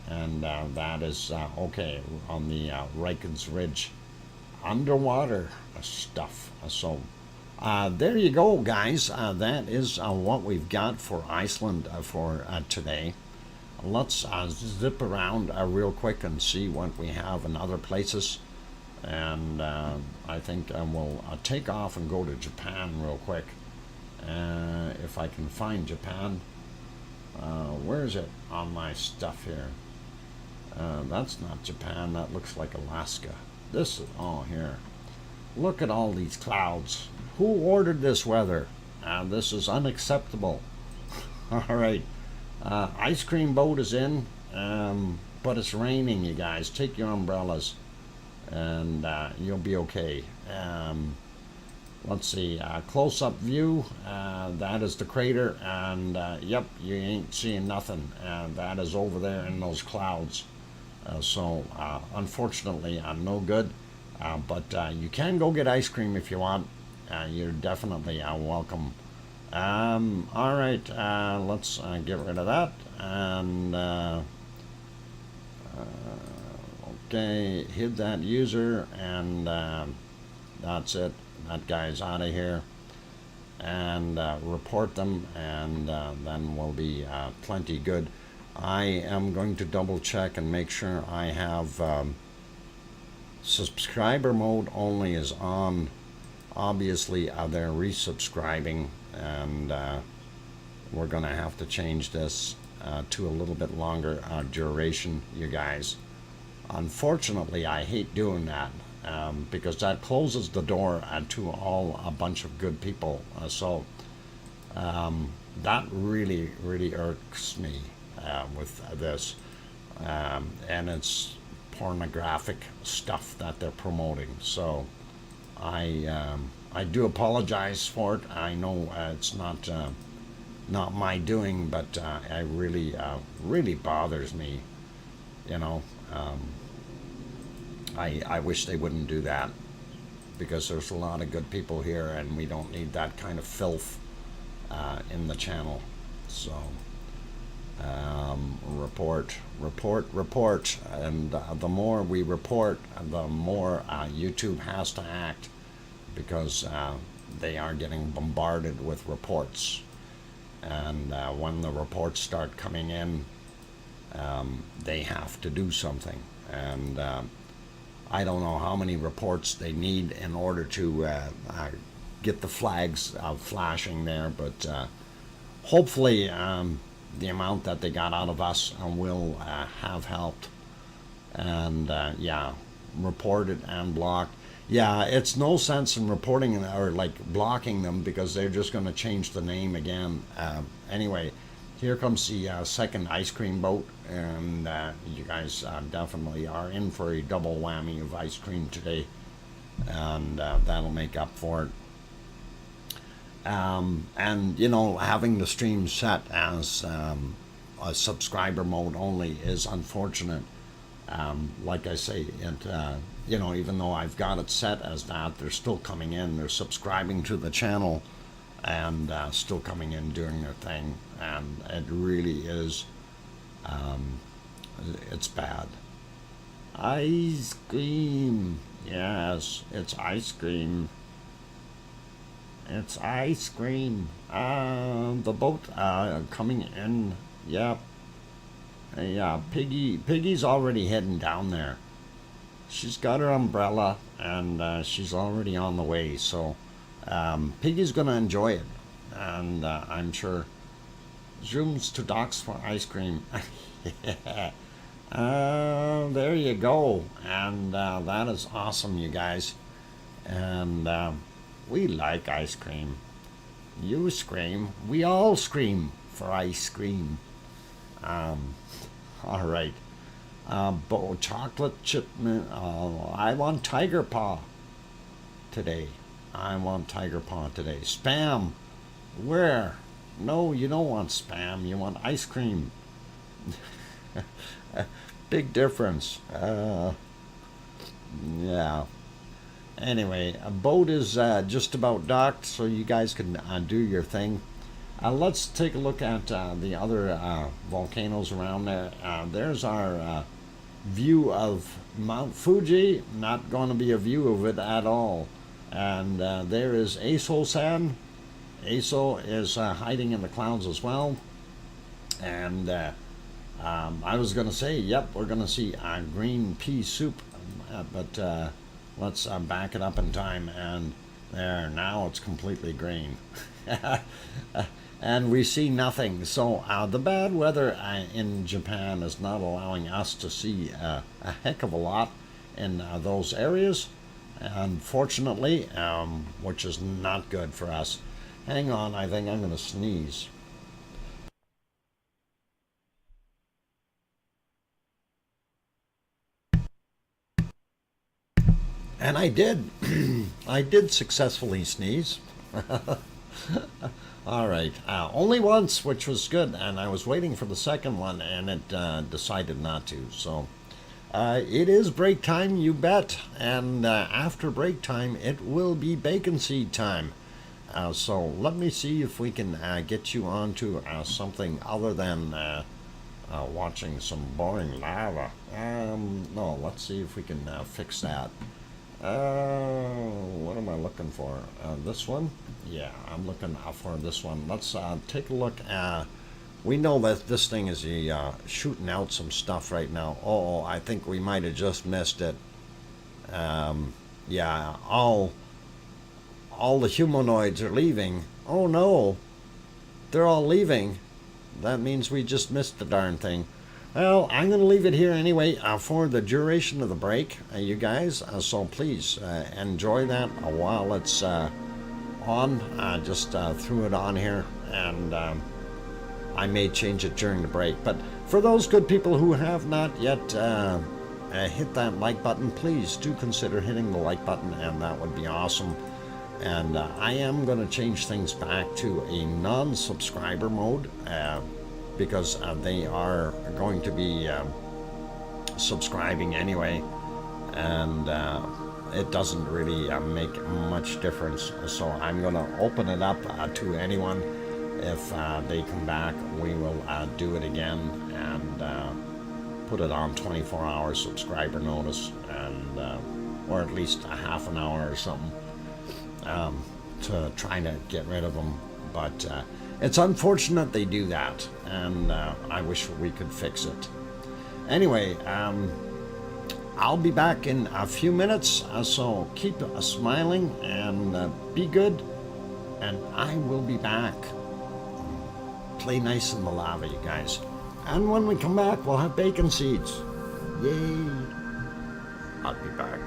and that is okay on the Rikens Ridge, underwater stuff. So there you go, guys. That is what we've got for Iceland for today. Let's zip around real quick and see what we have in other places. And I think we'll take off and go to Japan real quick. If I can find Japan. Where is it on my stuff here? That's not Japan. That looks like Alaska. This is, oh, here. Look at all these clouds. Who ordered this weather? This is unacceptable. All right. Ice cream boat is in, but it's raining, you guys. Take your umbrellas, and you'll be okay. Let's see, close-up view, that is the crater, and yep, you ain't seeing nothing, and that is over there in those clouds. So unfortunately, no good, but you can go get ice cream if you want. you're definitely welcome. All right, let's get rid of that. And okay, hit that user, and that's it. That guy's out of here. And report them, and then we'll be plenty good. I am going to double check and make sure I have subscriber mode only is on. Obviously they're resubscribing, and we're gonna have to change this to a little bit longer duration, you guys. Unfortunately, I hate doing that because that closes the door to a bunch of good people. So that really irks me with this, and it's pornographic stuff that they're promoting. So I do apologize for it. I know it's not my doing, but I really bothers me, you know. I wish they wouldn't do that, because there's a lot of good people here, and we don't need that kind of filth in the channel. So report, and the more we report, the more YouTube has to act, because they are getting bombarded with reports, and when the reports start coming in, they have to do something. And I don't know how many reports they need in order to get the flags flashing there, but hopefully the amount that they got out of us will have helped. And yeah, reported and blocked. Yeah, it's no sense in reporting or like blocking them, because they're just going to change the name again. Anyway, here comes the second ice cream boat, and you guys definitely are in for a double whammy of ice cream today, and that'll make up for it. And you know, having the stream set as a subscriber mode only is unfortunate. Like I say, it you know, even though I've got it set as that, they're still coming in, they're subscribing to the channel, and still coming in doing their thing, and it really is it's bad. Ice cream, yes, it's ice cream. It's ice cream. The boat coming in. Yep. Yeah, Piggy's already heading down there. She's got her umbrella, and she's already on the way. So Piggy's gonna enjoy it, and I'm sure. Zooms to docks for ice cream. There you go, and that is awesome, you guys. And we like ice cream. You scream. We all scream for ice cream. All right. Chocolate chip. I want tiger paw today. I want tiger paw today. Spam. Where? No, you don't want spam. You want ice cream. Big difference. Yeah. Anyway, a boat is just about docked, so you guys can do your thing. Let's take a look at the other volcanoes around there. There's our view of Mount Fuji. Not going to be a view of it at all. And there is Aso-san. Aso is hiding in the clouds as well. And I was going to say, yep, we're going to see green pea soup, but let's back it up in time, and there, now it's completely green. And we see nothing. So the bad weather in Japan is not allowing us to see a heck of a lot in those areas, unfortunately, which is not good for us. Hang on, I think I'm going to sneeze. And I did. I did successfully sneeze. All right. Only once, which was good. And I was waiting for the second one, and it decided not to. So It is break time, you bet. And after break time, it will be bacon seed time. So let me see if we can get you onto something other than watching some boring lava. No, let's see if we can fix that. What am I looking for? This one? Yeah, I'm looking for this one. Let's take a look. We know that this thing is shooting out some stuff right now. Oh, I think we might have just missed it. Yeah, all the humanoids are leaving. Oh no, they're all leaving. That means we just missed the darn thing. Well, I'm going to leave it here anyway for the duration of the break, you guys. So please enjoy that while it's on. Just threw it on here, and I may change it during the break. But for those good people who have not yet hit that like button, please do consider hitting the like button, and that would be awesome. And I am going to change things back to a non-subscriber mode because they are going to be subscribing anyway, and it doesn't really make much difference. So I'm going to open it up to anyone. If they come back, we will do it again and put it on 24-hour subscriber notice, and or at least a half an hour or something. To try to get rid of them, but it's unfortunate they do that, and I wish we could fix it. Anyway, I'll be back in a few minutes, so keep smiling and be good, and I will be back. Play nice in the lava, you guys, and when we come back, we'll have bacon seeds. Yay! I'll be back.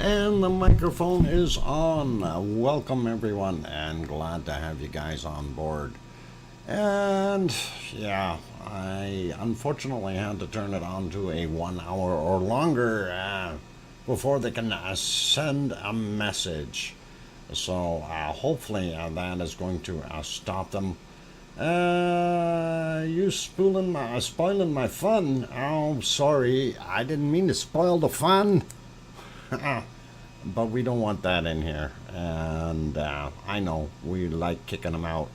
And the microphone is on. Welcome everyone, and glad to have you guys on board. And yeah, I unfortunately had to turn it on to a 1 hour or longer before they can send a message. So hopefully that is going to stop them. You spoiling my fun. Oh, sorry, I didn't mean to spoil the fun. But we don't want that in here, and I know we like kicking them out.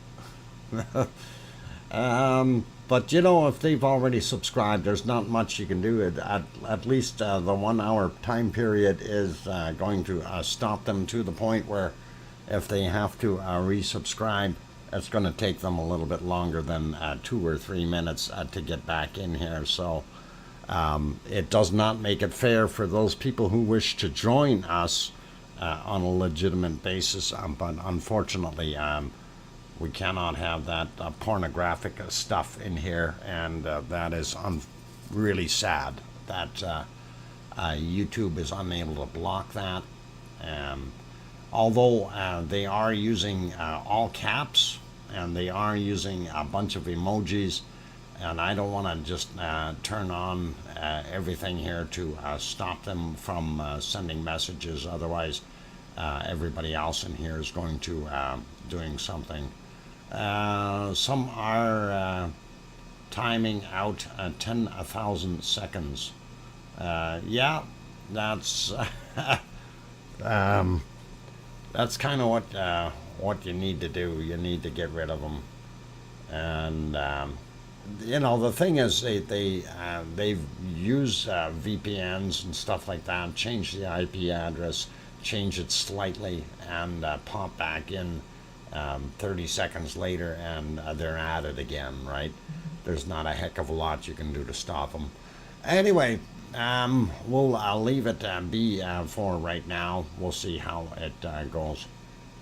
But you know, if they've already subscribed, there's not much you can do. At least the 1 hour time period is going to stop them to the point where if they have to resubscribe, it's going to take them a little bit longer than 2 or 3 minutes to get back in here. So it does not make it fair for those people who wish to join us on a legitimate basis, but unfortunately we cannot have that pornographic stuff in here, and that is really sad that YouTube is unable to block that. Although they are using all caps, and they are using a bunch of emojis, and I don't want to just turn on everything here to stop them from sending messages. Otherwise, everybody else in here is going to doing something. Some are timing out 10,000 seconds. Yeah, that's that's kind of what you need to do. You need to get rid of them, and you know, the thing is they've used VPNs and stuff like that, change the IP address, change it slightly, and pop back in 30 seconds later, and they're at it again, right? There's not a heck of a lot you can do to stop them. Anyway, I'll leave it be for right now. We'll see how it goes.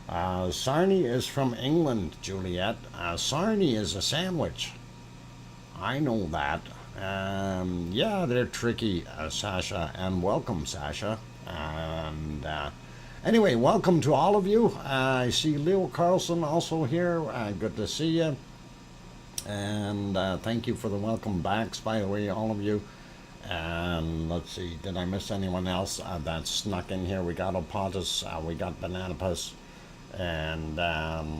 Sarnie is from England, Juliet. Sarnie is a sandwich. I know that. Yeah, they're tricky, Sasha, and welcome, Sasha. And anyway, welcome to all of you. I see Leo Carlson also here. Good to see you. And thank you for the welcome backs, by the way, all of you. And let's see, did I miss anyone else that snuck in here? We got Opotus, we got Bananapus, and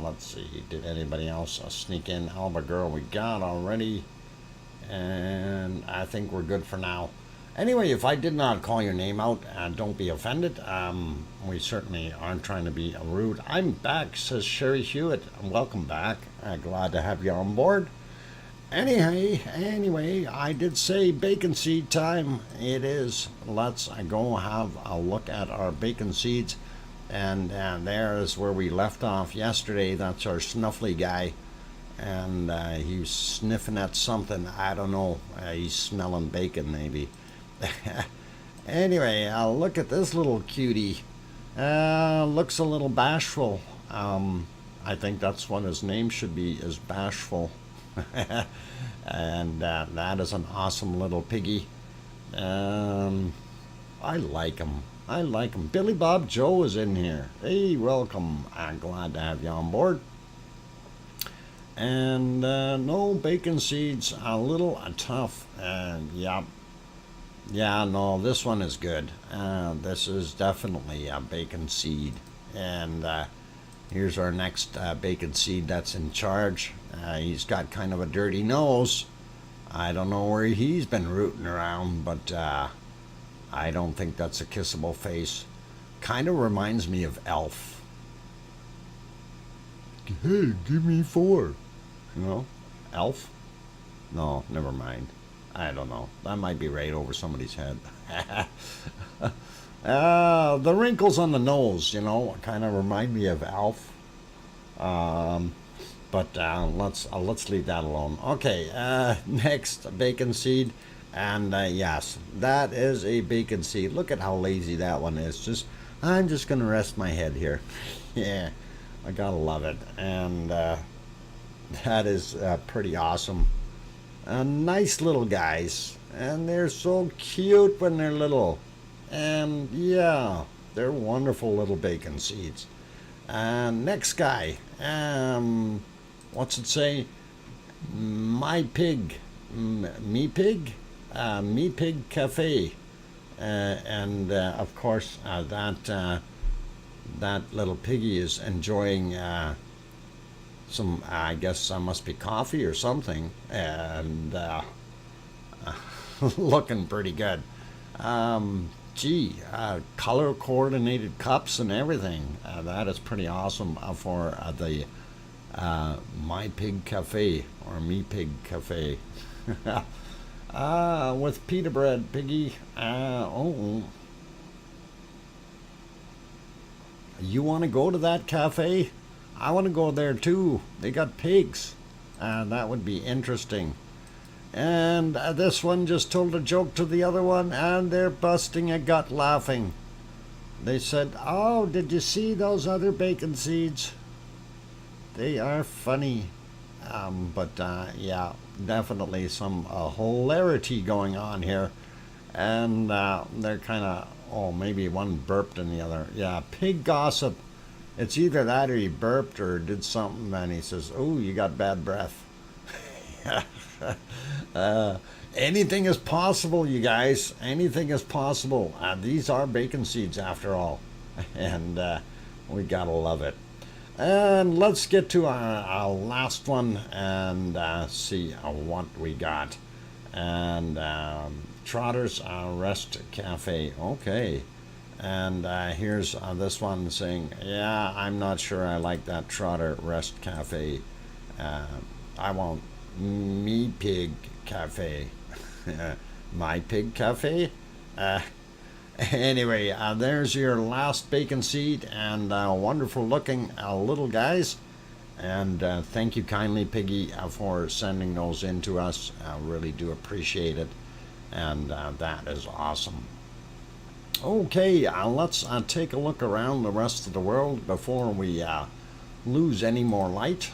let's see, did anybody else sneak in? Alba Girl we got already, and I think we're good for now. Anyway, if I did not call your name out, don't be offended. We certainly aren't trying to be rude. I'm back, says Sherry Hewitt. Welcome back. Glad to have you on board. Anyway, I did say bacon seed time. It is. Let's go have a look at our bacon seeds. And there is where we left off yesterday. That's our snuffly guy. And he's sniffing at something. I don't know. He's smelling bacon, maybe. Anyway, look at this little cutie. Looks a little bashful. I think that's what his name should be, is Bashful. And that is an awesome little piggy. I like him. I like him. Billy Bob Joe is in here. Hey, welcome. I'm glad to have you on board. And no, bacon seeds, a little tough. Yeah. Yeah, no, this one is good. This is definitely a bacon seed. And here's our next bacon seed that's in charge. He's got kind of a dirty nose. I don't know where he's been rooting around, but I don't think that's a kissable face. Kind of reminds me of Elf. Hey, give me 4. You know, Elf? No, never mind. I don't know. That might be right over somebody's head. The wrinkles on the nose, you know, kind of remind me of Alf. But let's leave that alone. Okay, next, bacon seed. And yes, that is a bacon seed. Look at how lazy that one is. I'm just going to rest my head here. Yeah, I gotta love it. And that is pretty awesome. Nice little guys, and they're so cute when they're little. And yeah, They're wonderful little bacon seeds. Next guy. What's it say? My pig. Me pig? Me pig cafe. And of course, that little piggy is enjoying some, I guess, must be coffee or something, and looking pretty good. Gee, color coordinated cups and everything. That is pretty awesome for the My Pig Cafe or Me Pig Cafe. With pita bread, piggy. Oh, you want to go to that cafe? I want to go there too. They got pigs. That would be interesting. And this one just told a joke to the other one, and they're busting a gut laughing. They said, "Oh, did you see those other bacon seeds? They are funny." But yeah, definitely some hilarity going on here. And they're kind of, oh, maybe one burped and the other. Yeah, pig gossip. It's either that or he burped or did something, and he says, "Oh, you got bad breath." Anything is possible, you guys. Anything is possible. These are bacon seeds after all. And we gotta love it. And let's get to our last one and see what we got. And Trotter's Rest Cafe. Okay. And here's this one saying, "Yeah, I'm not sure I like that Trotter Rest Cafe. I want Me Pig Cafe." My Pig Cafe? Anyway, there's your last bacon seed, and wonderful looking little guys. And thank you kindly, Piggy, for sending those in to us. I really do appreciate it. And that is awesome. Okay, let's take a look around the rest of the world before we lose any more light.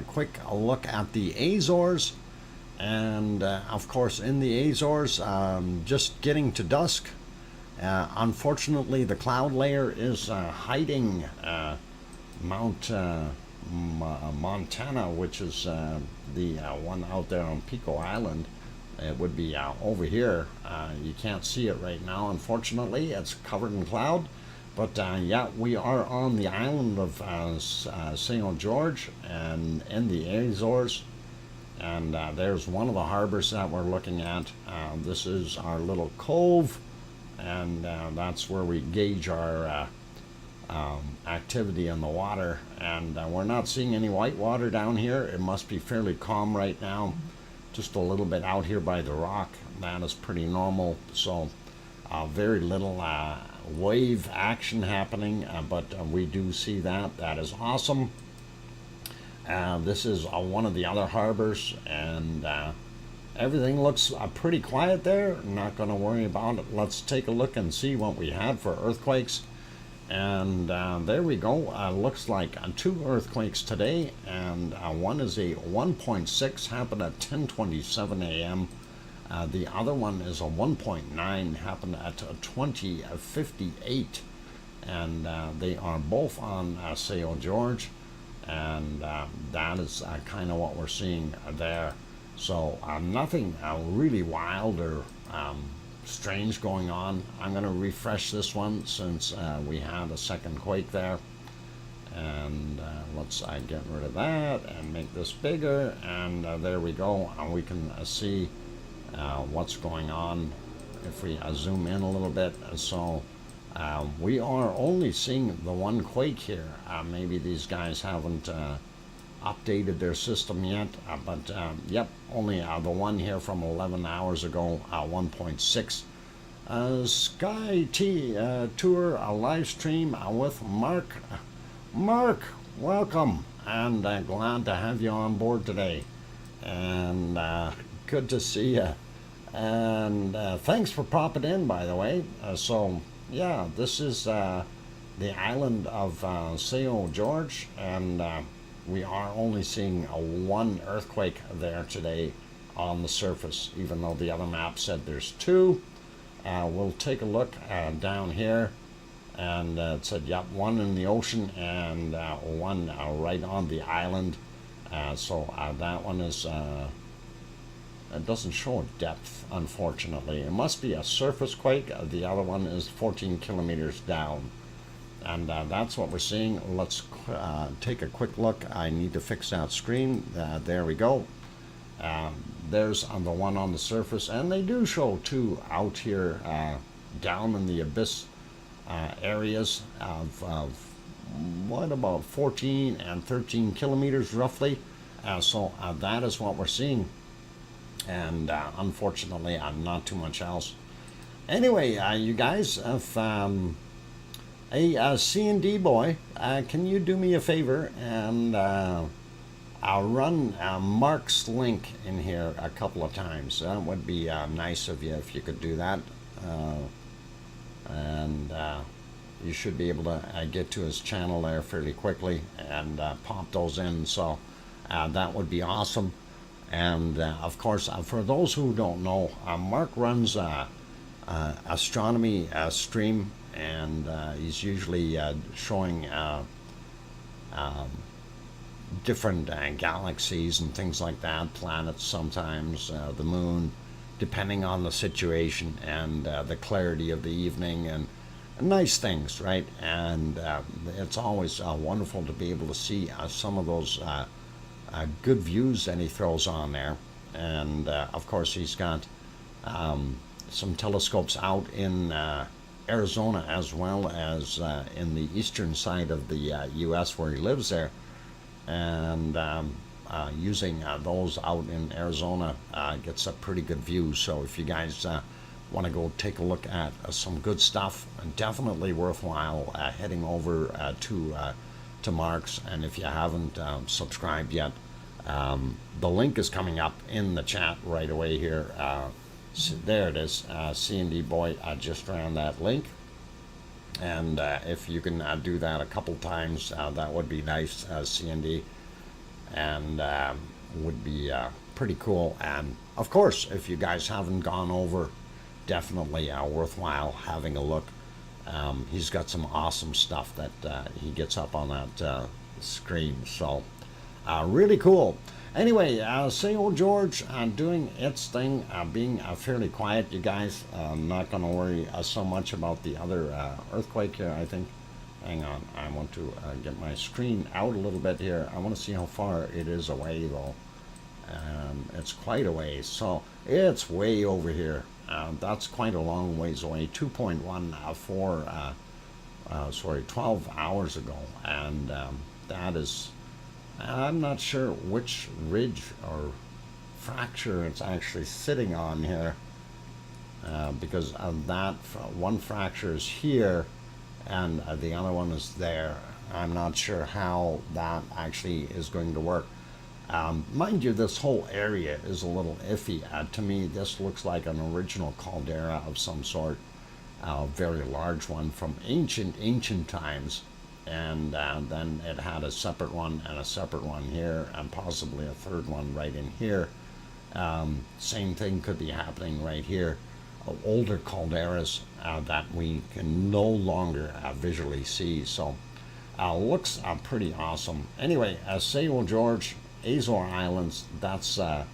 Quick look at the Azores. And of course, in the Azores, just getting to dusk. Unfortunately, the cloud layer is hiding Mount Montana, which is the one out there on Pico Island. It would be over here. You can't see it right now, unfortunately. It's covered in cloud. But yeah, we are on the island of St. George and in the Azores. And there's one of the harbors that we're looking at. This is our little cove. And that's where we gauge our activity in the water. And we're not seeing any white water down here. It must be fairly calm right now. Just a little bit out here by the rock. That is pretty normal. So very little wave action happening, but we do see that. That is awesome. This is one of the other harbors, and everything looks pretty quiet there. Not going to worry about it. Let's take a look and see what we had for earthquakes. And there we go. Looks like 2 earthquakes today, and one is a 1.6, happened at 10:27 a.m. The other one is a 1.9, happened at 20:58, and they are both on Sao George, and that is kind of what we're seeing there. So nothing really wild or strange going on. I'm going to refresh this one since we had a second quake there, and let's get rid of that and make this bigger, and there we go. We can see what's going on if we zoom in a little bit. So we are only seeing the one quake here. Maybe these guys haven't updated their system yet, but yep, only the one here from 11 hours ago, 1.6. Sky T Tour, a live stream with Mark. Mark, welcome, and glad to have you on board today, and good to see you, and thanks for popping in, by the way. So yeah, this is the island of Sao George, and we are only seeing one earthquake there today on the surface, even though the other map said there's 2. We'll take a look down here, and it said, yep, one in the ocean and one right on the island. So that one is, it doesn't show depth, unfortunately. It must be a surface quake. The other one is 14 kilometers down. And that's what we're seeing. Let's take a quick look. I need to fix that screen. There we go. There's the one on the surface, and they do show two out here down in the abyss areas of what, about 14 and 13 kilometers roughly. So that is what we're seeing, and unfortunately not too much else. Anyway, you guys, if C&D boy, can you do me a favor and I'll run Mark's link in here a couple of times. That would be nice of you if you could do that. And you should be able to get to his channel there fairly quickly and pop those in. So that would be awesome. And of course, for those who don't know, Mark runs astronomy stream, and he's usually showing different galaxies and things like that, planets sometimes, the moon, depending on the situation and the clarity of the evening, and nice things, right? And it's always wonderful to be able to see some of those good views that he throws on there. And of course, he's got some telescopes out in Arizona, as well as in the eastern side of the U.S. where he lives there. And using those out in Arizona gets a pretty good view. So if you guys want to go take a look at some good stuff, definitely worthwhile heading over to Mark's. And if you haven't subscribed yet, the link is coming up in the chat right away here. There it is. C&D boy just ran that link. And if you can do that a couple times, that would be nice, C&D, and would be pretty cool. And of course, if you guys haven't gone over, definitely worthwhile having a look. He's got some awesome stuff that he gets up on that screen, so really cool. Anyway, same old George doing its thing, being fairly quiet, you guys. I'm not going to worry so much about the other earthquake here, I think. Hang on, I want to get my screen out a little bit here. I want to see how far it is away, though. It's quite a ways, so it's way over here. That's quite a long ways away, 2.14, 12 hours ago, and that is... I'm not sure which ridge or fracture it's actually sitting on here, because that one fracture is here and the other one is there. I'm not sure how that actually is going to work. Mind you, this whole area is a little iffy. To me, this looks like an original caldera of some sort, a very large one from ancient times. And then it had a separate one and a separate one here, and possibly a third one right in here. Same thing could be happening right here. Older calderas that we can no longer visually see. So looks pretty awesome. Anyway, Sable George, Azore Islands, that's the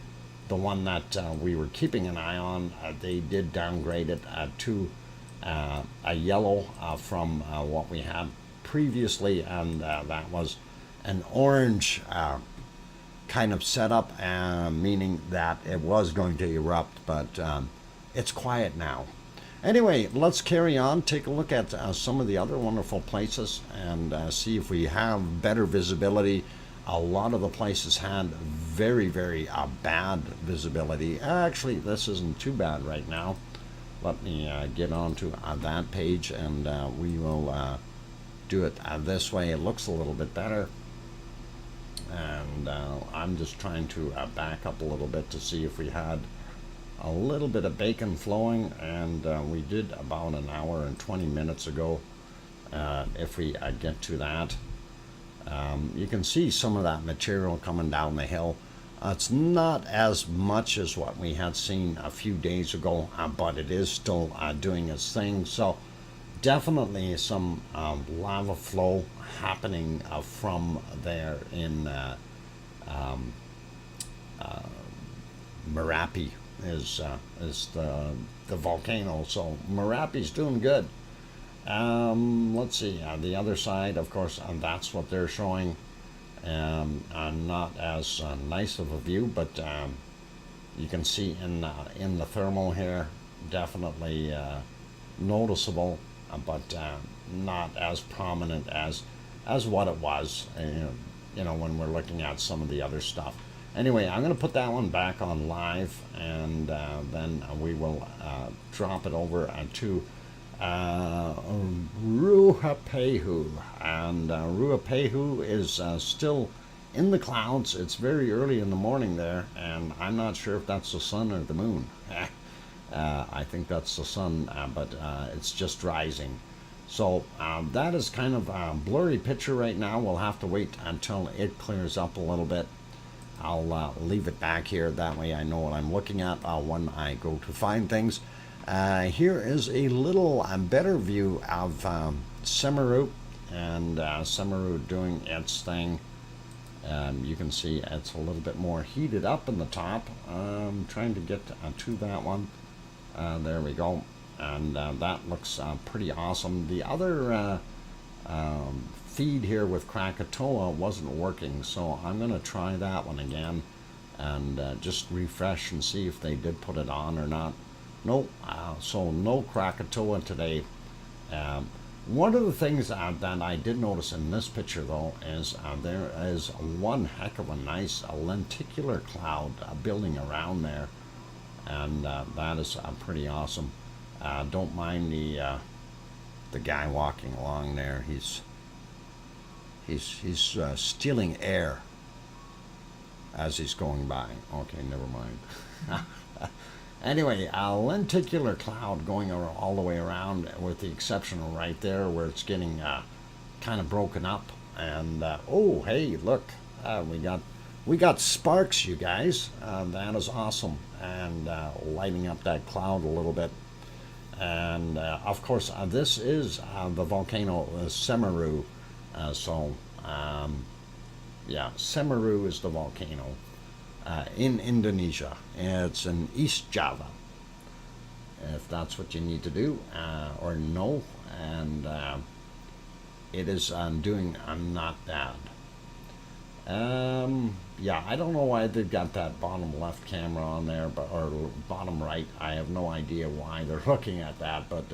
one that we were keeping an eye on. They did downgrade it to a yellow from what we had previously, and that was an orange kind of setup, meaning that it was going to erupt, but it's quiet now. Anyway, let's carry on, take a look at some of the other wonderful places, and see if we have better visibility. A lot of the places had very, very bad visibility. Actually, this isn't too bad right now. Let me get onto that page, and we will do it this way. It looks a little bit better, and I'm just trying to back up a little bit to see if we had a little bit of bacon flowing, and we did about an hour and 20 minutes ago. If we get to that, you can see some of that material coming down the hill. It's not as much as what we had seen a few days ago, but it is still doing its thing. So definitely some lava flow happening from there in Merapi is the volcano. So Merapi's doing good. Let's see, the other side, of course, and that's what they're showing. Not as nice of a view, but you can see in the thermal here, definitely noticeable, but not as prominent as what it was, when we're looking at some of the other stuff. Anyway, I'm going to put that one back on live, and then we will drop it over to Ruapehu. And Ruapehu is still in the clouds. It's very early in the morning there, and I'm not sure if that's the sun or the moon. I think that's the sun, but it's just rising. So that is kind of a blurry picture right now. We'll have to wait until it clears up a little bit. I'll leave it back here. That way I know what I'm looking at when I go to find things. Here is a little better view of Semeru, and Semeru doing its thing. You can see it's a little bit more heated up in the top. I'm trying to get to that one. There we go. And that looks pretty awesome. The other feed here with Krakatoa wasn't working, so I'm going to try that one again and just refresh and see if they did put it on or not. Nope, so no Krakatoa today. One of the things that I did notice in this picture, though, is there is one heck of a nice lenticular cloud building around there, and that is pretty awesome. Don't mind the guy walking along there. He's stealing air as he's going by. Okay, never mind. Anyway, a lenticular cloud going all the way around, with the exception of right there where it's getting kind of broken up. And oh, hey, look, we got sparks, you guys. That is awesome, and lighting up that cloud a little bit. And of course, this is the volcano Semeru. Yeah, Semeru is the volcano in Indonesia. It's in East Java, if that's what you need to do or know. And it is doing not bad. Yeah, I don't know why they've got that bottom left camera on there, or bottom right. I have no idea why they're looking at that, but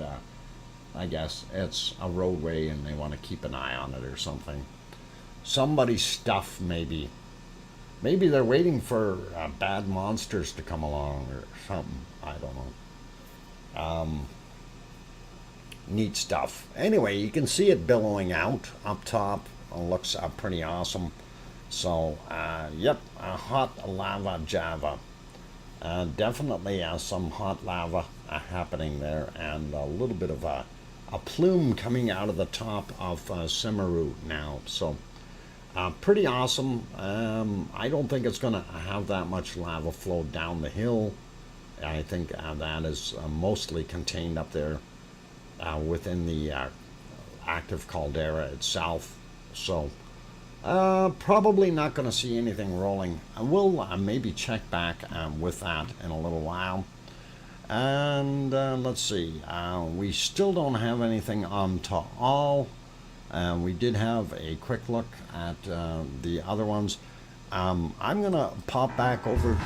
I guess it's a roadway and they want to keep an eye on it or something. Somebody's stuff, maybe. Maybe they're waiting for bad monsters to come along or something. I don't know. Neat stuff. Anyway, you can see it billowing out up top. It looks pretty awesome. So, yep, hot lava Java. Definitely some hot lava happening there, and a little bit of a plume coming out of the top of Semeru now. So, pretty awesome. I don't think it's going to have that much lava flow down the hill. I think that is mostly contained up there within the active caldera itself. So, probably not going to see anything rolling. We'll maybe check back with that in a little while. And let's see, we still don't have anything on Taal. We did have a quick look at the other ones. I'm going to pop back over.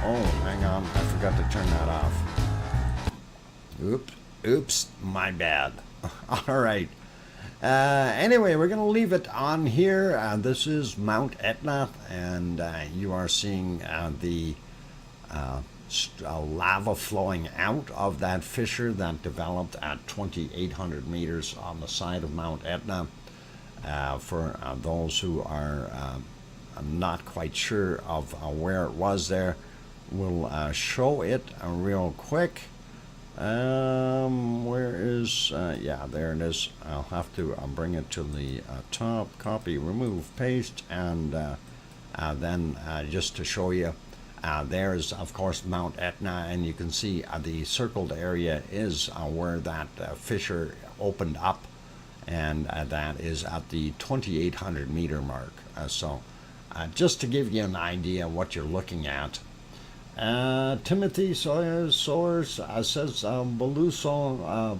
Oh, hang on, I forgot to turn that off. Oops, my bad. All right. Anyway, we're going to leave it on here. This is Mount Etna, and you are seeing the lava flowing out of that fissure that developed at 2,800 meters on the side of Mount Etna. For those who are not quite sure of where it was there, we'll show it real quick. Where is yeah, there it is. I'll have to bring it to the top, copy, remove, paste, and then just to show you, there's of course Mount Etna, and you can see the circled area is where that fissure opened up, and that is at the 2,800 meter mark. Just to give you an idea what you're looking at. Timothy Soares says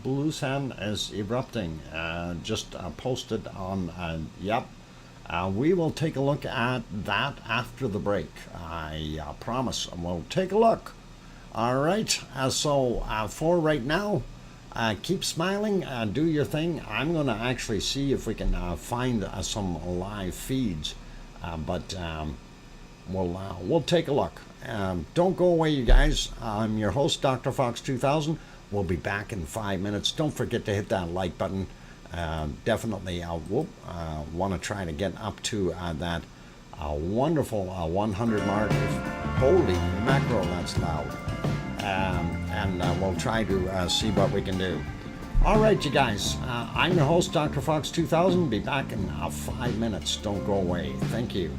Bulusan is erupting. Just posted on, yep. We will take a look at that after the break. I promise we'll take a look. All right, for right now, keep smiling, do your thing. I'm going to actually see if we can find some live feeds, but we'll take a look. Don't go away, you guys. I'm your host, DrFox2000. We'll be back in 5 minutes. Don't forget to hit that like button. Definitely, we'll want to try to get up to that wonderful 100 mark. Holy mackerel, that's loud. And we'll try to see what we can do. All right, you guys. I'm your host, DrFox2000. Be back in 5 minutes. Don't go away. Thank you.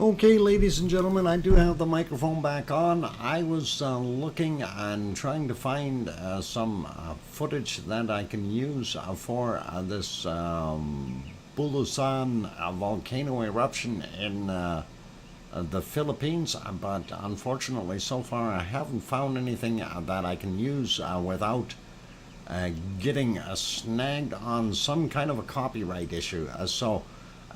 Okay, ladies and gentlemen, I do have the microphone back on. I was looking and trying to find some footage that I can use for this Bulusan volcano eruption in the Philippines, but unfortunately so far I haven't found anything that I can use without getting snagged on some kind of a copyright issue.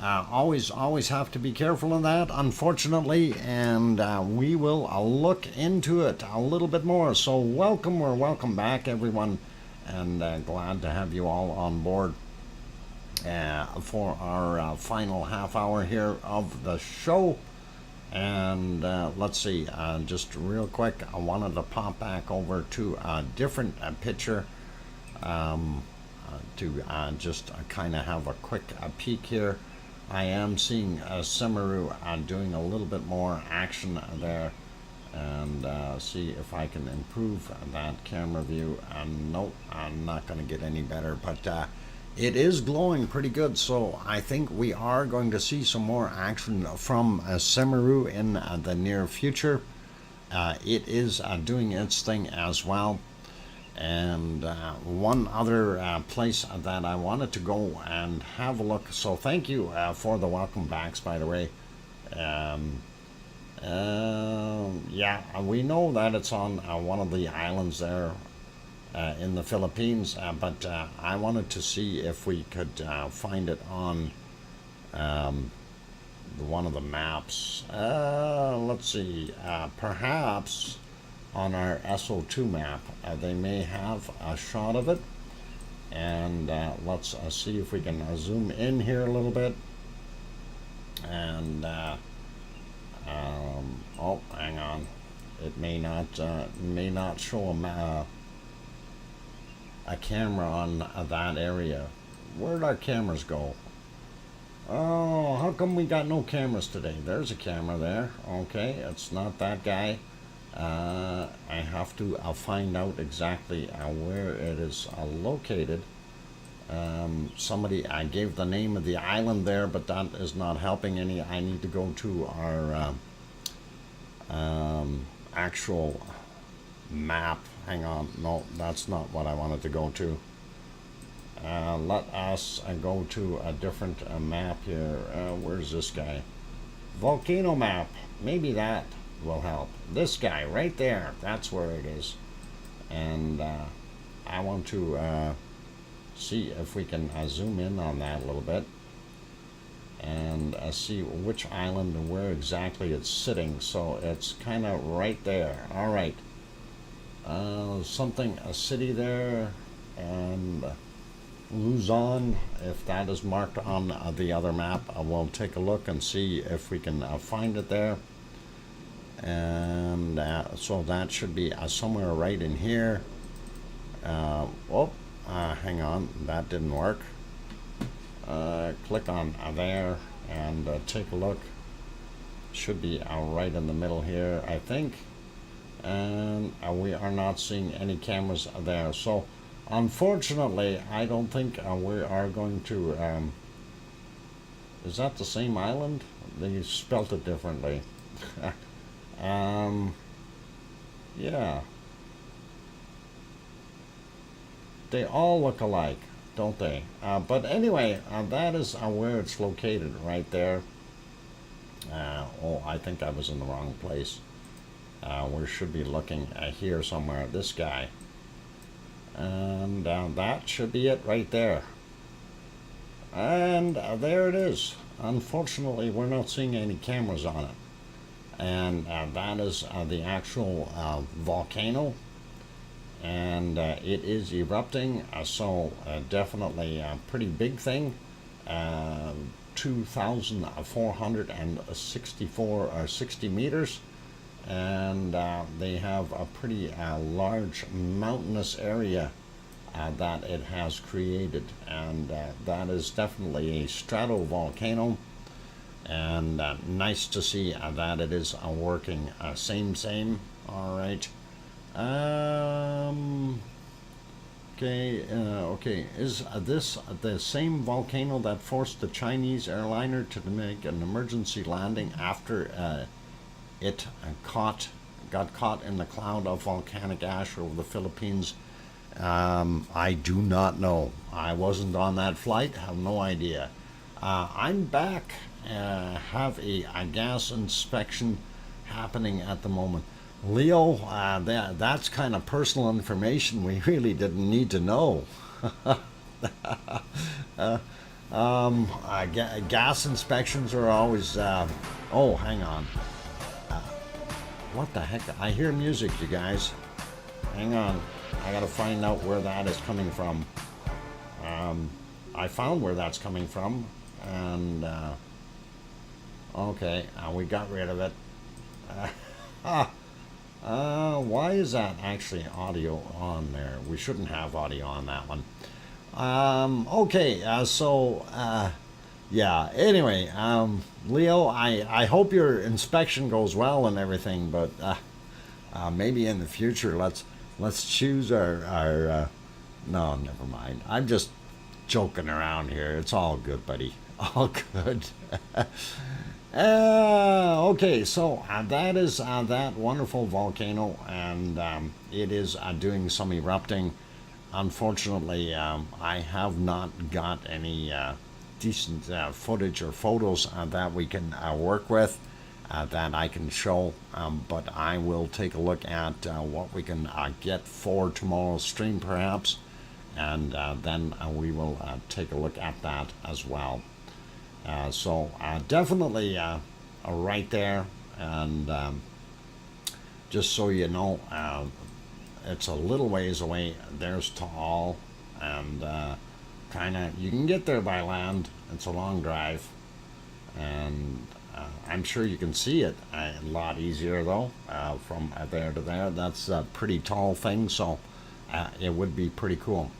Always have to be careful of that, unfortunately, and we will look into it a little bit more. So welcome back, everyone, and glad to have you all on board for our final half hour here of the show. And let's see, just real quick, I wanted to pop back over to a different picture to just kind of have a quick peek here. I am seeing Semeru doing a little bit more action there, and see if I can improve that camera view. Nope, I'm not going to get any better, but it is glowing pretty good, so I think we are going to see some more action from Semeru in the near future. It is doing its thing as well. And one other place that I wanted to go and have a look. So thank you for the welcome backs, by the way. Yeah, we know that it's on one of the islands there in the Philippines, but I wanted to see if we could find it on one of the maps. Let's see, perhaps on our SO2 map they may have a shot of it, and let's see if we can zoom in here a little bit. And oh, hang on, it may not show a camera on that area. Where'd our cameras go? Oh, how come we got no cameras today? There's a camera there. Okay, it's not that guy. I have to find out exactly where it is located. Somebody, I gave the name of the island there, but that is not helping any. I need to go to our actual map. Hang on, no, that's not what I wanted to go to. Let us go to a different map here. Where's this guy? Volcano map. Maybe that will help. This guy right there, that's where it is. And I want to see if we can zoom in on that a little bit and see which island and where exactly it's sitting. So it's kind of right there. All right, something, a city there, and Luzon, if that is marked on the other map, we'll take a look and see if we can find it there. And so that should be somewhere right in here. Hang on, that didn't work. Click on there and take a look. Should be right in the middle here, I think. And we are not seeing any cameras there. So unfortunately, I don't think we are going to... is that the same island? They spelt it differently. Yeah, they all look alike, don't they? But anyway, that is where it's located, right there. Oh, I think I was in the wrong place. We should be looking here somewhere, this guy. And that should be it right there. And there it is. Unfortunately, we're not seeing any cameras on it. And that is the actual volcano, and it is erupting, so definitely a pretty big thing. 2,464 or 60 meters, and they have a pretty large mountainous area that it has created, and that is definitely a stratovolcano. And nice to see that it is working. Same. All right. Okay. Is this the same volcano that forced the Chinese airliner to make an emergency landing after it got caught in the cloud of volcanic ash over the Philippines? I do not know. I wasn't on that flight. Have no idea. I'm back. Have a gas inspection happening at the moment. Leo, that's kind of personal information we really didn't need to know. Gas inspections are always. Oh, hang on. What the heck? I hear music, you guys. Hang on. I gotta find out where that is coming from. I found where that's coming from, and okay, we got rid of it. Why is that actually audio on there? We shouldn't have audio on that one. Okay, yeah, anyway, Leo, I hope your inspection goes well and everything, but maybe in the future let's choose our no, never mind. I'm just joking around here. It's all good, buddy. All good. Okay, so that is that wonderful volcano, and it is doing some erupting. Unfortunately, I have not got any decent footage or photos that we can work with, that I can show, but I will take a look at what we can get for tomorrow's stream perhaps, and then we will take a look at that as well. So definitely right there, and just so you know, it's a little ways away. There's Taal, and kind of you can get there by land. It's a long drive, and I'm sure you can see it a lot easier though, from there to there. That's a pretty tall thing, so it would be pretty cool.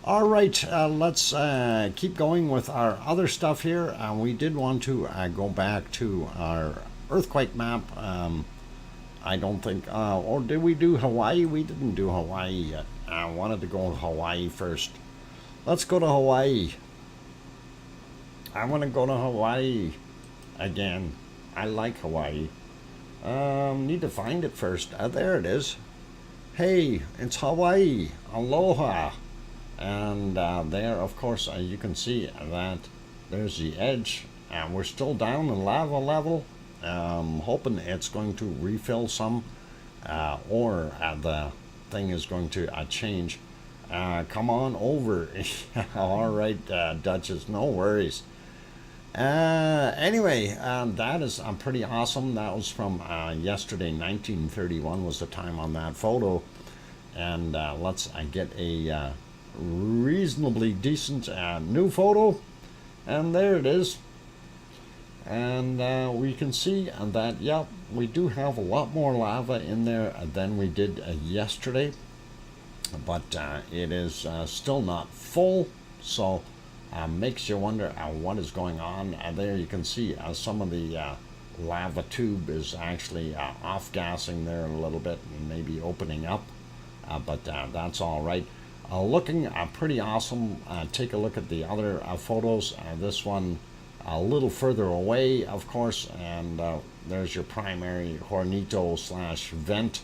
All right, let's keep going with our other stuff here. We did want to go back to our earthquake map. I don't think, or did we do Hawaii? We didn't do Hawaii yet. I wanted to go to Hawaii first. Let's go to Hawaii. I want to go to Hawaii again. I like Hawaii. Need to find it first. There it is. Hey, it's Hawaii. Aloha. And there, of course, you can see that there's the edge, and we're still down in lava level. Hoping it's going to refill some, or the thing is going to change. Come on over. All right, Duchess, no worries. Anyway, that is pretty awesome. That was from yesterday. 1931 was the time on that photo, and let's get a reasonably decent new photo, and there it is. And we can see that, yep, we do have a lot more lava in there than we did yesterday, but it is still not full, so makes you wonder what is going on. There you can see some of the lava tube is actually off-gassing there a little bit and maybe opening up, but that's all right. Looking pretty awesome. Take a look at the other photos. This one a little further away, of course, and there's your primary hornito slash vent,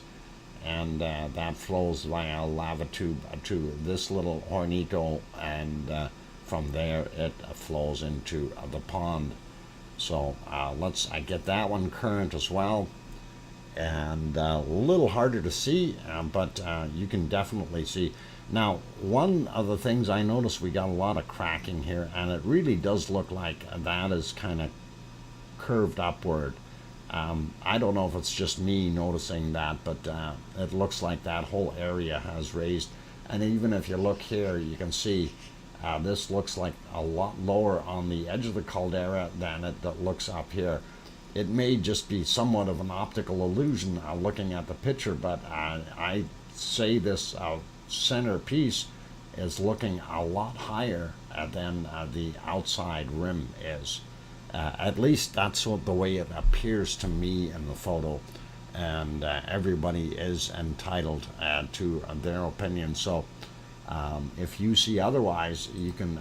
and that flows via a lava tube to this little hornito, and from there it flows into the pond. So let's get that one current as well, and a little harder to see, but you can definitely see. Now, one of the things I noticed, we got a lot of cracking here, and it really does look like that is kind of curved upward. I don't know if it's just me noticing that, but it looks like that whole area has raised. And even if you look here, you can see this looks like a lot lower on the edge of the caldera than it looks up here. It may just be somewhat of an optical illusion looking at the picture, but I say this center piece is looking a lot higher than the outside rim is. At least that's what the way it appears to me in the photo, and everybody is entitled to their opinion. So If you see otherwise, you can,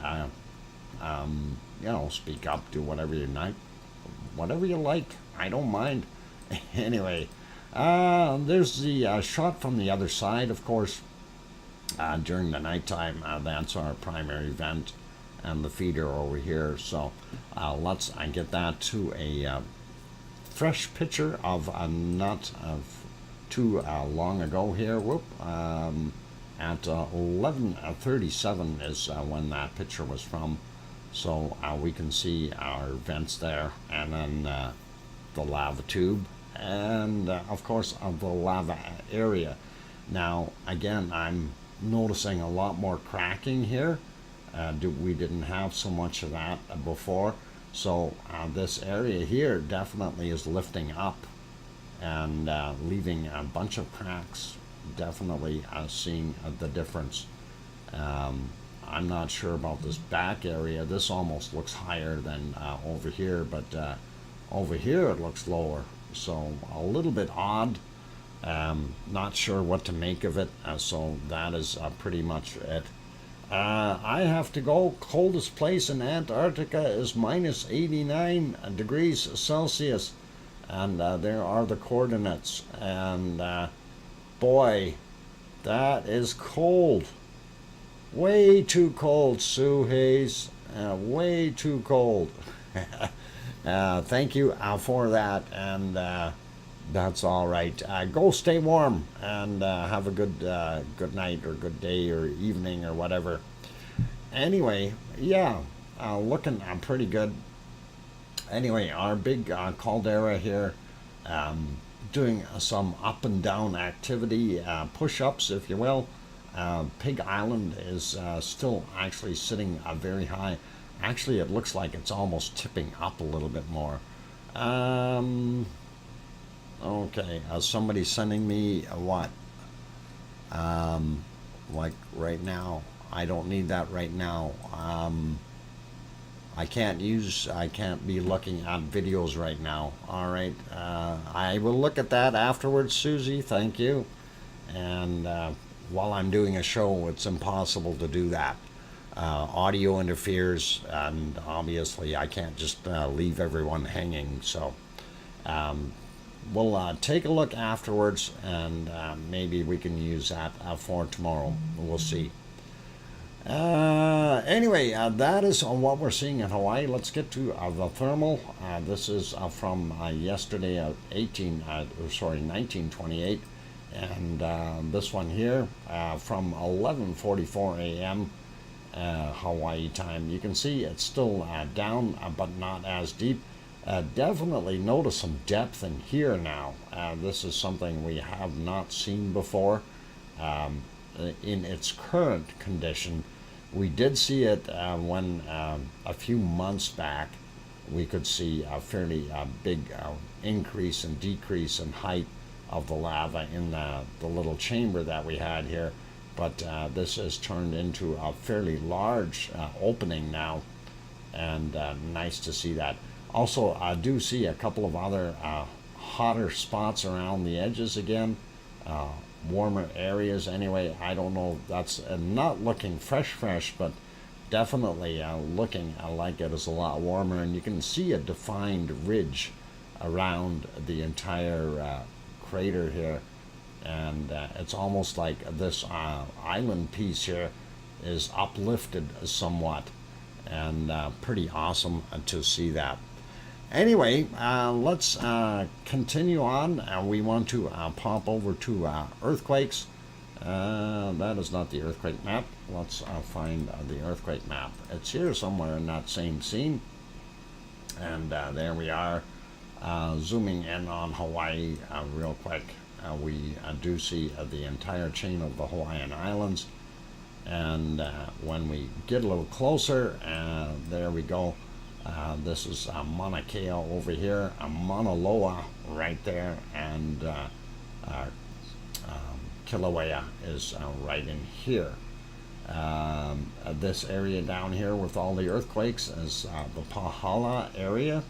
speak up, do whatever you like. I don't mind. Anyway, there's the shot from the other side, of course. During the nighttime, that's our primary vent, and the feeder over here. So let's get that to a fresh picture of not too long ago here. At 11:37 is when that picture was from. So we can see our vents there, and then the lava tube, and of course the lava area. Now again, I'm noticing a lot more cracking here. We didn't have so much of that before. So this area here definitely is lifting up and leaving a bunch of cracks. Definitely seeing the difference. I'm not sure about this back area. This almost looks higher than over here, but over here it looks lower. So a little bit odd. Not sure what to make of it. So that is pretty much it. I have to go. Coldest place in Antarctica is minus 89 degrees Celsius. And there are the coordinates. And boy, that is cold. Way too cold, Sue Hayes. Way too cold. Thank you for that. And that's all right. Go stay warm and have a good night or good day or evening or whatever. Anyway, yeah, looking pretty good. Anyway, our big caldera here, doing some up and down activity, push-ups, if you will. Pig Island is still actually sitting very high. Actually, it looks like it's almost tipping up a little bit more. Okay, somebody's sending me what? Like right now. I don't need that right now. I can't be looking at videos right now. All right, I will look at that afterwards, Susie. Thank you. And while I'm doing a show, it's impossible to do that. Audio interferes, and obviously I can't just leave everyone hanging. So we'll take a look afterwards, and maybe we can use that for tomorrow. We'll see. Anyway, that is what we're seeing in Hawaii. Let's get to the thermal. This is from yesterday, 1928, and this one here from 11:44 a.m. Hawaii time. You can see it's still down, but not as deep. Definitely notice some depth in here now. This is something we have not seen before in its current condition. We did see it when a few months back we could see a fairly big increase and decrease in height of the lava in the little chamber that we had here. But this has turned into a fairly large opening now, and nice to see that. Also, I do see a couple of other hotter spots around the edges again, warmer areas. Anyway, I don't know, that's not looking fresh, but definitely looking like it is a lot warmer, and you can see a defined ridge around the entire crater here. And it's almost like this island piece here is uplifted somewhat, and pretty awesome to see that. Anyway, let's continue on. We want to pop over to earthquakes. That is not the earthquake map. Let's find the earthquake map. It's here somewhere in that same scene. And there we are, zooming in on Hawaii real quick. We do see the entire chain of the Hawaiian Islands, and when we get a little closer, there we go. This is Mauna Kea over here, Mauna Loa right there, and Kilauea is right in here. This area down here with all the earthquakes is the Pahala area.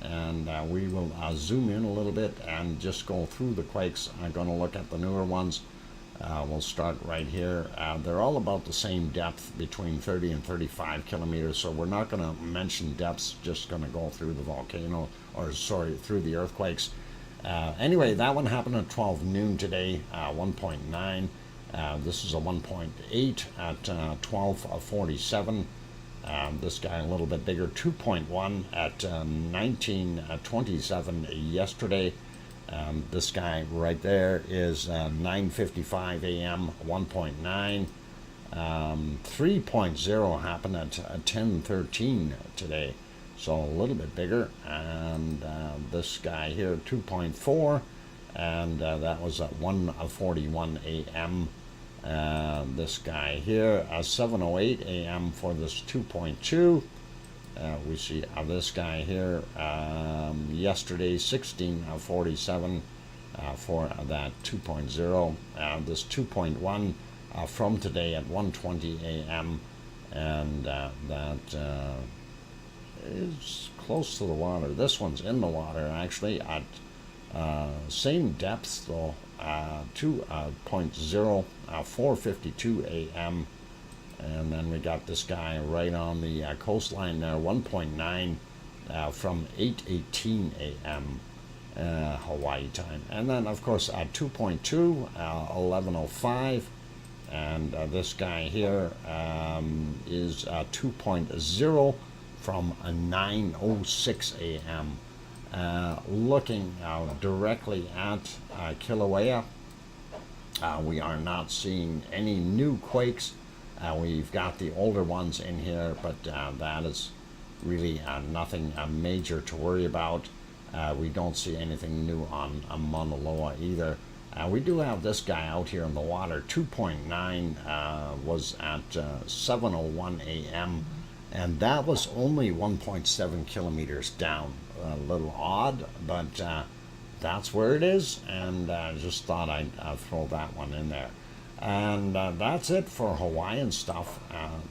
And we will zoom in a little bit and just go through the quakes. I'm going to look at the newer ones. We'll start right here. They're all about the same depth, between 30 and 35 kilometers, so we're not going to mention depths, just going to go through the volcano, or sorry, through the earthquakes. Anyway, that one happened at 12 noon today, 1.9. This is a 1.8 at 12:47. This guy a little bit bigger, 2.1 at 19:27 yesterday. This guy right there is 9:55 a.m., 1.9. 3.0 happened at 10:13 today, so a little bit bigger. And this guy here, 2.4, and that was at 1:41 a.m. This guy here, 7:08 a.m. for this 2.2. We see this guy here yesterday, 16:47 for that 2.0. This 2.1 from today at 1:20 a.m. and that is close to the water. This one's in the water actually at same depth though, 2.0, 4:52 a.m. And then we got this guy right on the coastline there, 1.9 from 8:18 a.m. Hawaii time. And then, of course, 2.2, 11:05. And this guy here is 2.0 from 9:06 a.m. Looking directly at Kilauea, we are not seeing any new quakes. We've got the older ones in here, but that is really nothing major to worry about. We don't see anything new on Mauna Loa either. We do have this guy out here in the water, 2.9 was at 7:01 a.m. and that was only 1.7 kilometers down. A little odd, but that's where it is, and I just thought I'd throw that one in there. And that's it for Hawaiian stuff.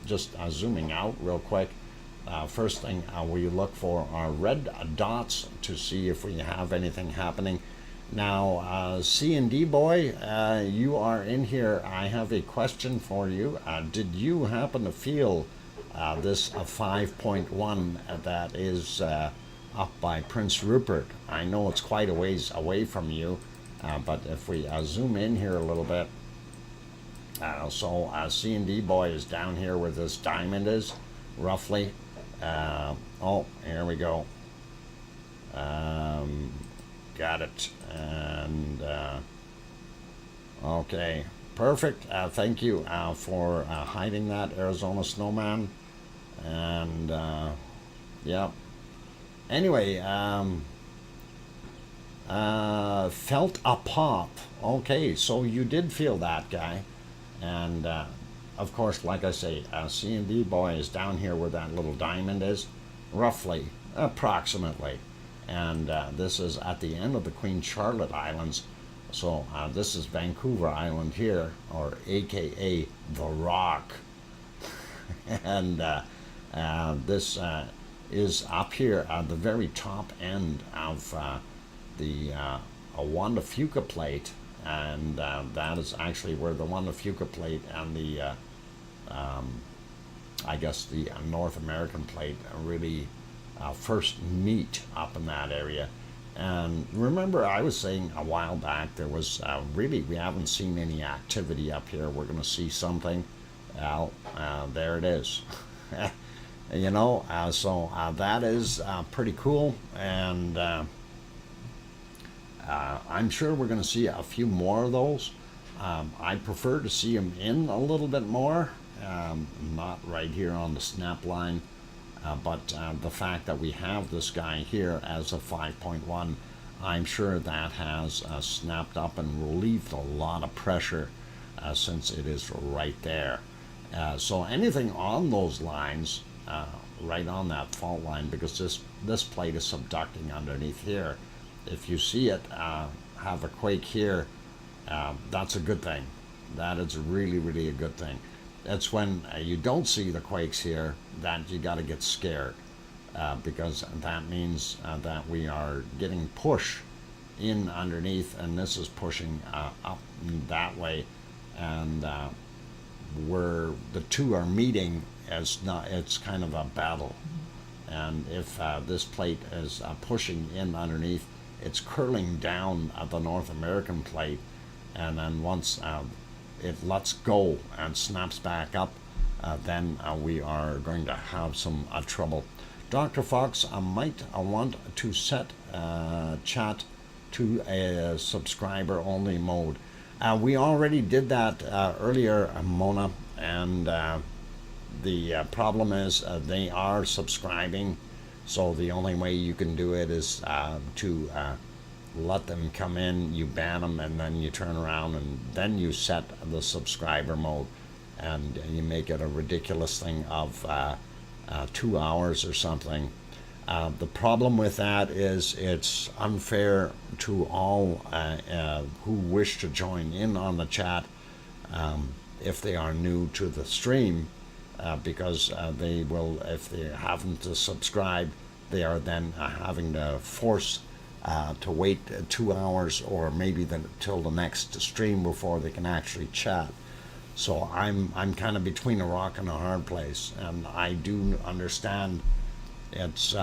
Just zooming out real quick. First thing we look for are red dots to see if we have anything happening. Now, C&D boy, you are in here. I have a question for you. Did you happen to feel this 5.1 that is up by Prince Rupert? I know it's quite a ways away from you, but if we zoom in here a little bit, so C&D boy is down here where this diamond is, roughly. Oh, here we go. Got it. And okay, perfect. Thank you for hiding that, Arizona Snowman. And yeah. Anyway, felt a pop. Okay, so you did feel that, guy. And of course, like I say, C&D boy is down here where that little diamond is, roughly, approximately. And this is at the end of the Queen Charlotte Islands. So this is Vancouver Island here, or AKA The Rock. And this is up here at the very top end of the Wanda Fuca plate. And that is actually where the Wanda Fuca plate and the, I guess the North American plate really first meet up in that area. And remember, I was saying a while back, there was really, we haven't seen any activity up here. We're going to see something. Well, there it is. You know, so that is pretty cool. And I'm sure we're going to see a few more of those. I prefer to see them in a little bit more, not right here on the snap line. But the fact that we have this guy here as a 5.1, I'm sure that has snapped up and relieved a lot of pressure since it is right there. So anything on those lines, right on that fault line, because this plate is subducting underneath here. If you see it have a quake here, that's a good thing. That is really, really a good thing. It's when you don't see the quakes here that you got to get scared, because that means that we are getting push in underneath, and this is pushing up that way. and where the two are meeting it's kind of a battle. And if this plate is pushing in underneath, it's curling down at the North American plate, and then once it lets go and snaps back up, then we are going to have some trouble. Dr. Fox might want to set chat to a subscriber only mode. We already did that earlier, Mona, and the problem is they are subscribing, so the only way you can do it is to let them come in, you ban them, and then you turn around and then you set the subscriber mode, and you make it a ridiculous thing of 2 hours or something. The problem with that is it's unfair to all who wish to join in on the chat if they are new to the stream, because they will, if they haven't subscribed, they are then having to force to wait 2 hours or maybe till the next stream before they can actually chat. So I'm kind of between a rock and a hard place, and I do understand it's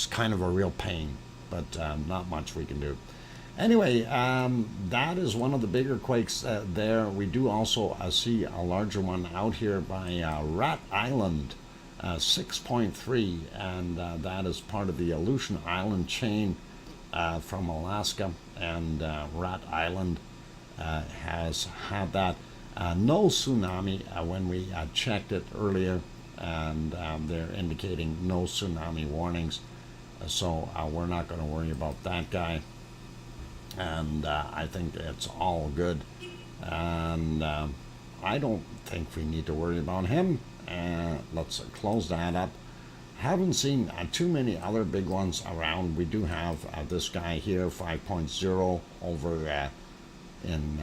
kind of a real pain, but not much we can do. Anyway, that is one of the bigger quakes there. We do also see a larger one out here by Rat Island, 6.3, and that is part of the Aleutian Island chain from Alaska, and Rat Island has had that. No tsunami when we checked it earlier, and they're indicating no tsunami warnings, so we're not going to worry about that guy, and I think it's all good, and I don't think we need to worry about him. Let's close that up. Haven't seen too many other big ones around. We do have this guy here, 5.0, over in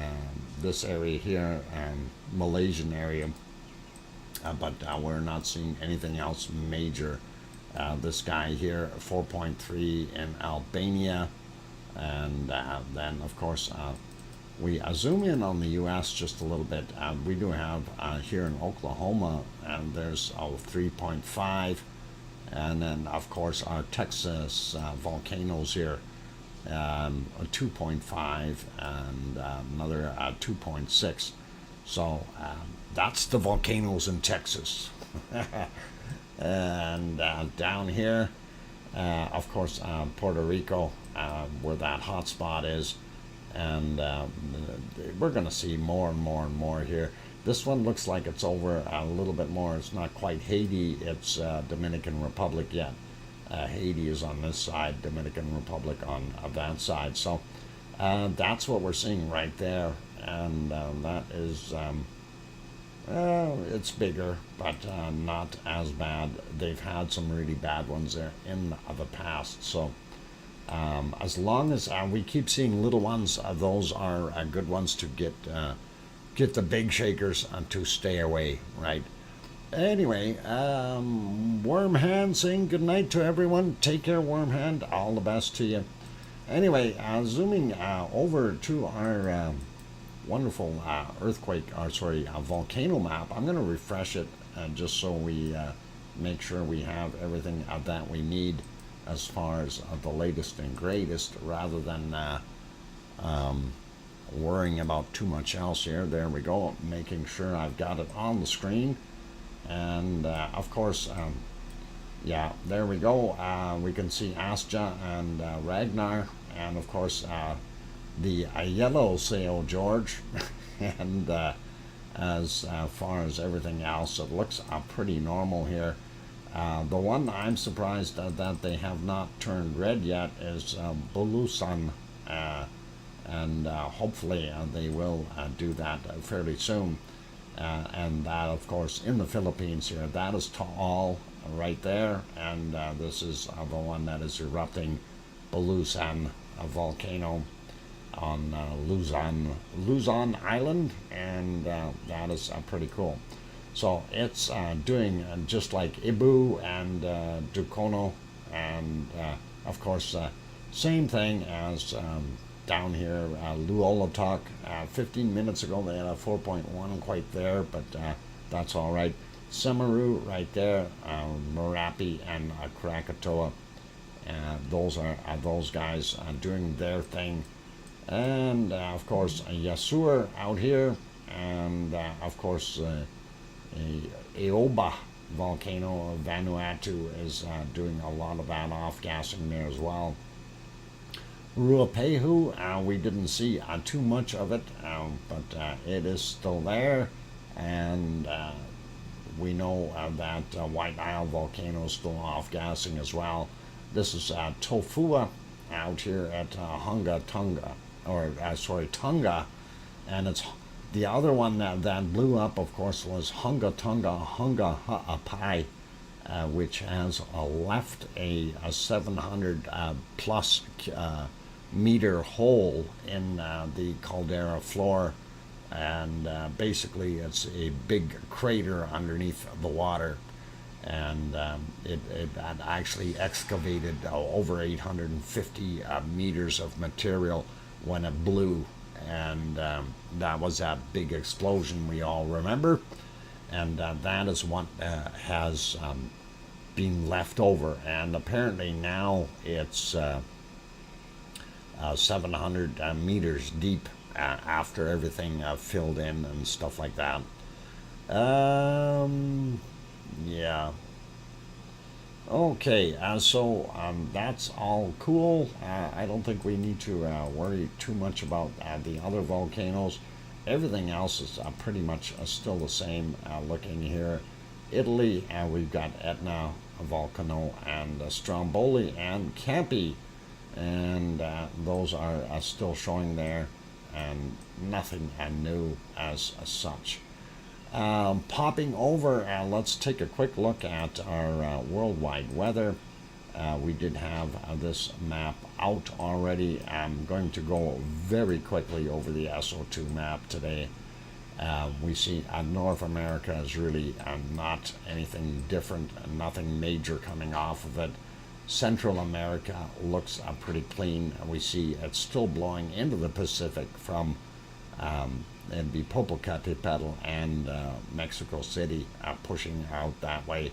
this area here, Malaysian area, but we're not seeing anything else major. This guy here, 4.3 in Albania, and then of course we zoom in on the US just a little bit. We do have here in Oklahoma, and there's 3.5, and then of course our Texas volcanoes here, 2.5, and another 2.6. So that's the volcanoes in Texas. And down here, of course, Puerto Rico, where that hot spot is, and we're going to see more and more and more here. This one looks like it's over a little bit more. It's not quite Haiti, it's Dominican Republic yet. Haiti is on this side, Dominican Republic on that side. So that's what we're seeing right there, and that is, it's bigger, but not as bad. They've had some really bad ones there in the past. So as long as we keep seeing little ones, those are good ones to get the big shakers to stay away, right? Anyway, Wormhand saying good night to everyone. Take care, Wormhand. All the best to you. Anyway, zooming over to our wonderful volcano map. I'm going to refresh it just so we make sure we have everything that we need as far as the latest and greatest, rather than worrying about too much else here. There we go, making sure I've got it on the screen. And of course, yeah, there we go. We can see Astja and Ragnar, and of course the yellow sail George. And as far as everything else, it looks pretty normal here. The one I'm surprised that they have not turned red yet is Bulusan, and hopefully they will do that fairly soon. And that, of course, in the Philippines here, that is Taal right there, and this is the one that is erupting, Bulusan, a volcano on Luzon Island, and that is pretty cool. So it's doing just like Ibu and Dukono, and of course same thing as down here, Luolatok, 15 minutes ago they had a 4.1 quite there, but that's all right. Semeru right there, Merapi and Krakatoa. Those are those guys doing their thing. And of course Yasur out here, and of course Eoba volcano of Vanuatu is doing a lot of that off-gassing there as well. Ruapehu, we didn't see too much of it, but it is still there, and we know that White Isle volcano is still off-gassing as well. This is Tofua out here at Tonga, and it's the other one that blew up, of course, was Hunga Ha'apai, which has left a 700 plus meter hole in the caldera floor, and basically it's a big crater underneath the water, and it had actually excavated over 850 meters of material when it blew, and that was that big explosion we all remember, and that is what has been left over, and apparently now it's 700 meters deep after everything filled in and stuff like that. Yeah. Okay, so that's all cool. I don't think we need to worry too much about the other volcanoes. Everything else is pretty much still the same looking here. Italy, we've got Etna, Volcano, and Stromboli, and Campi, and those are still showing there, and nothing new as such. Popping over, let's take a quick look at our worldwide weather. We did have this map out already. I'm going to go very quickly over the SO2 map today. We see North America is really not anything different, nothing major coming off of it. Central America looks pretty clean. We see it's still blowing into the Pacific from it'd be Popocatépetl and Mexico City, pushing out that way.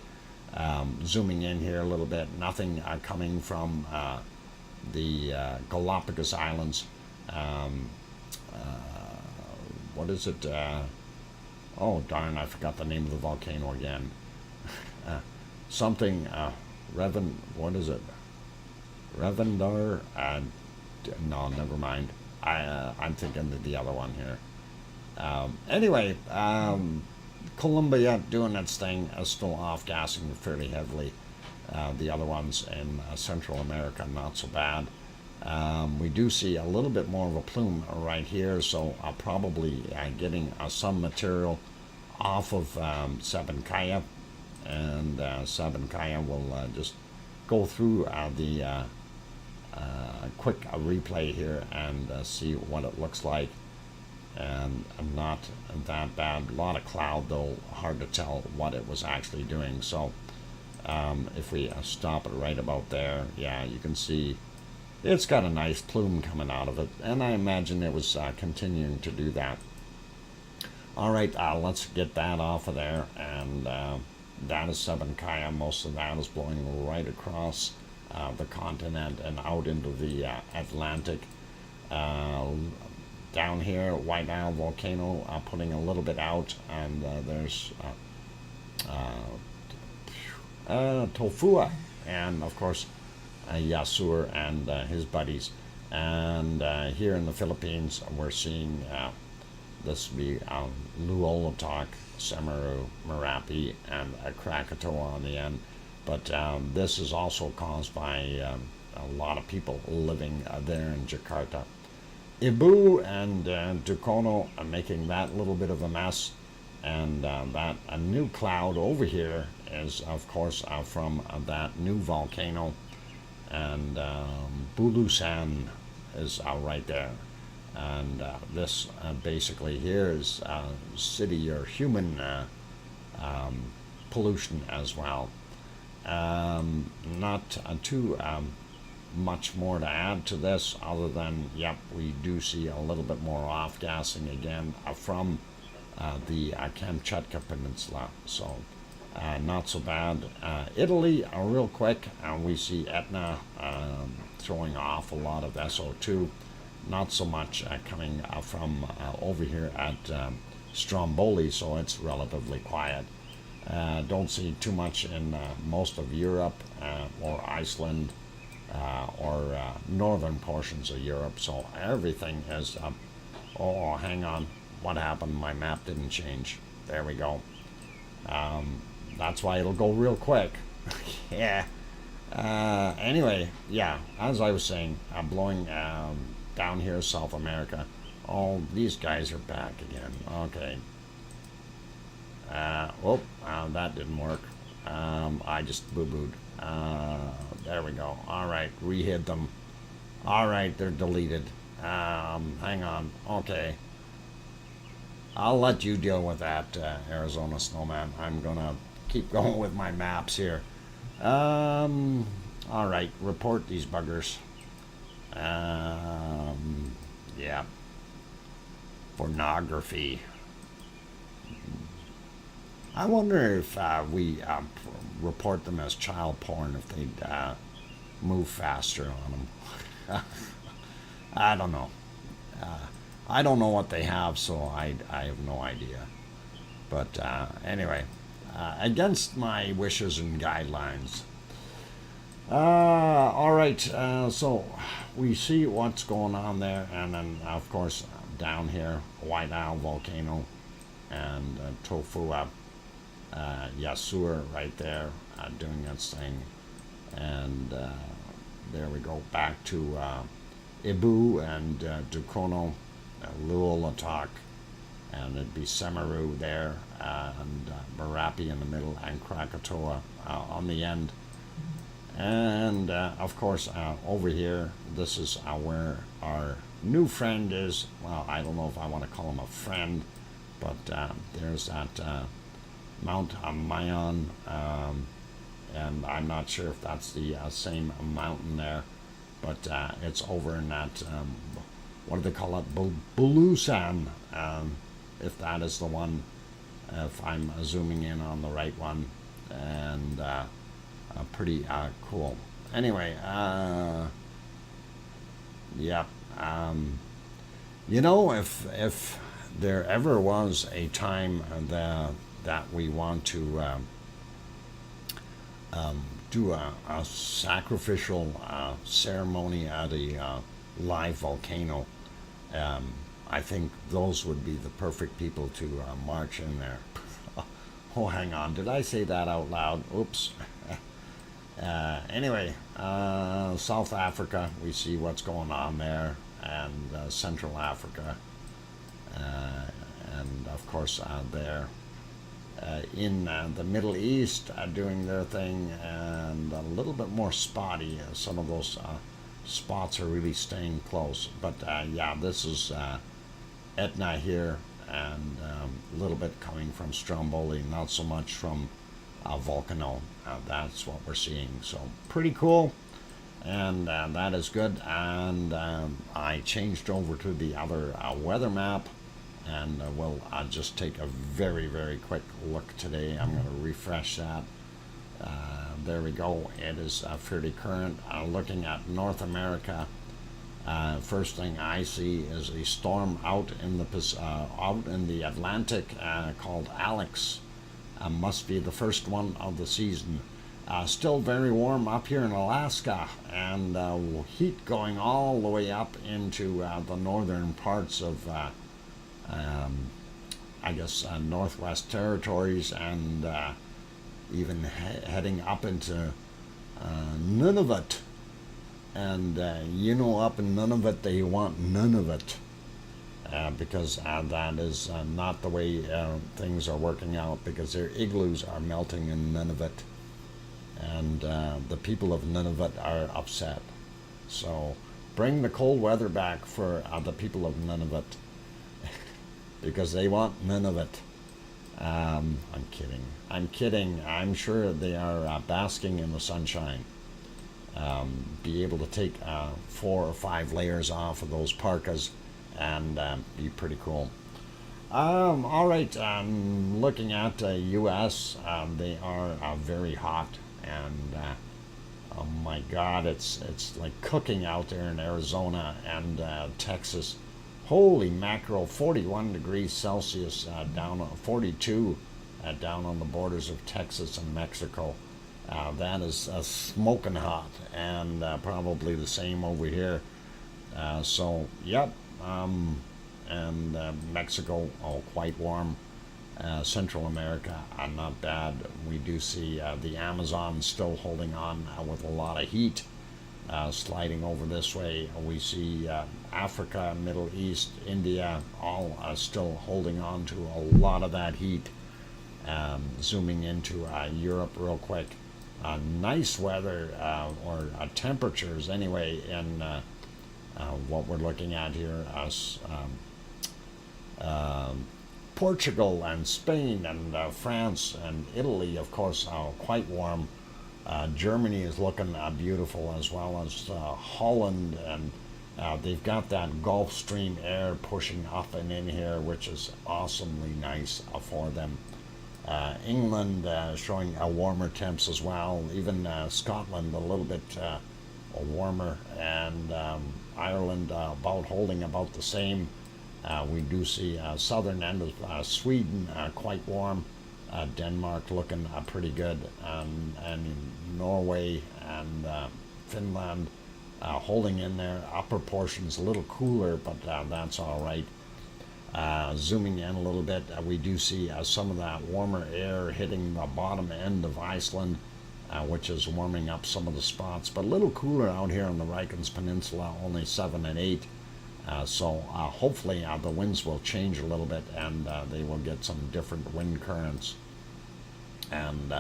Zooming in here a little bit, nothing coming from the Galapagos Islands. What is it? Oh darn, I forgot the name of the volcano again. Something, what is it? Revendar? No, never mind. I'm thinking of the other one here. Anyway, Colombia doing its thing, still off-gassing fairly heavily. The other ones in Central America, not so bad. We do see a little bit more of a plume right here, so probably getting some material off of Sabancaya, and Sabancaya will just go through the quick replay here and see what it looks like. And not that bad. A lot of cloud though, hard to tell what it was actually doing. So if we stop it right about there, yeah, you can see it's got a nice plume coming out of it, and I imagine it was continuing to do that. All right, let's get that off of there, and that is Sabancaya. Most of that is blowing right across the continent and out into the Atlantic. Down here, White Isle volcano putting a little bit out, and there's Tofua, and of course Yasur and his buddies. And here in the Philippines, we're seeing this be Luolatok, Semeru, Merapi, and Krakatoa on the end. But this is also caused by a lot of people living there in Jakarta. Ibu and Dukono are making that little bit of a mess, and that a new cloud over here is of course from that new volcano, and Bulusan is right there, and this basically here is city or human pollution as well. Not too much more to add to this other than, yep, we do see a little bit more off-gassing again from the Kamchatka Peninsula. So not so bad. Italy, real quick, we see Etna throwing off a lot of SO2. Not so much coming from over here at Stromboli, so it's relatively quiet. Don't see too much in most of Europe or Iceland or northern portions of Europe, so everything is oh, hang on, what happened? My map didn't change. There we go. That's why it'll go real quick. Yeah. Anyway, yeah, as I was saying, I'm blowing down here, South America. Oh, these guys are back again. Okay. That didn't work. I just boo-booed. There we go. All right, re-hid them. All right, they're deleted. Hang on. Okay. I'll let you deal with that, Arizona Snowman. I'm gonna keep going with my maps here. All right, report these buggers. Yeah. Pornography. I wonder if we report them as child porn, if they'd move faster on them. I don't know. I don't know what they have, so I have no idea. But anyway, against my wishes and guidelines. All right, so we see what's going on there, and then of course down here, White Isle Volcano and Tofua Yasur right there doing its thing, and there we go back to Ibu and Dukono, Luolatak, and it'd be Semeru there, and Merapi in the middle, and Krakatoa on the end. And of course over here, this is where our new friend is. Well, I don't know if I want to call him a friend, but there's that Mount Mayon, and I'm not sure if that's the same mountain there, but it's over in that, what do they call it, Bulusan, if that is the one, if I'm zooming in on the right one, and pretty cool. Anyway, yep. You know, if there ever was a time that we want to do a sacrificial ceremony at a live volcano, I think those would be the perfect people to march in there. Oh, hang on, did I say that out loud? Oops. Anyway, South Africa, we see what's going on there, and Central Africa, and of course there in the Middle East doing their thing, and a little bit more spotty. Some of those spots are really staying close, but yeah, this is Etna here, and a little bit coming from Stromboli, not so much from Volcano. That's what we're seeing, so pretty cool, and that is good. And I changed over to the other weather map, and we'll just take a very quick look today. I'm going to refresh that. There we go. It is fairly current. Looking at North America, first thing I see is a storm out in the Atlantic called Alex. Must be the first one of the season. Still very warm up here in Alaska, and heat going all the way up into the northern parts of I guess Northwest Territories, and even heading up into Nunavut. And you know, up in Nunavut they want none of it, because that is not the way things are working out, because their igloos are melting in Nunavut, and the people of Nunavut are upset. So bring the cold weather back for the people of Nunavut, because they want none of it. I'm kidding. I'm sure they are basking in the sunshine. be able to take 4 or 5 layers off of those parkas and be pretty cool. All right, looking at the U.S., they are very hot, and oh my God, it's like cooking out there in Arizona and Texas. Holy mackerel, 41 degrees Celsius down, 42 down on the borders of Texas and Mexico. That is smoking hot, and probably the same over here. So, yep, and Mexico, quite warm. Central America, not bad. We do see the Amazon still holding on with a lot of heat. Sliding over this way, we see Africa, Middle East, India, all still holding on to a lot of that heat. Zooming into Europe real quick. Nice weather, or temperatures anyway, in what we're looking at here. Portugal and Spain and France and Italy, of course, quite warm. Germany is looking beautiful, as well as Holland, and they've got that Gulf Stream air pushing up and in here, which is awesomely nice for them. England showing warmer temps as well, even Scotland a little bit warmer, and Ireland holding about the same. We do see southern end of Sweden quite warm. Denmark looking pretty good, and Norway and Finland holding in there. Upper portions a little cooler, but that's all right. Zooming in a little bit, we do see some of that warmer air hitting the bottom end of Iceland, which is warming up some of the spots, but a little cooler out here on the Reykjanes Peninsula, only 7 and 8. So hopefully the winds will change a little bit, and they will get some different wind currents. And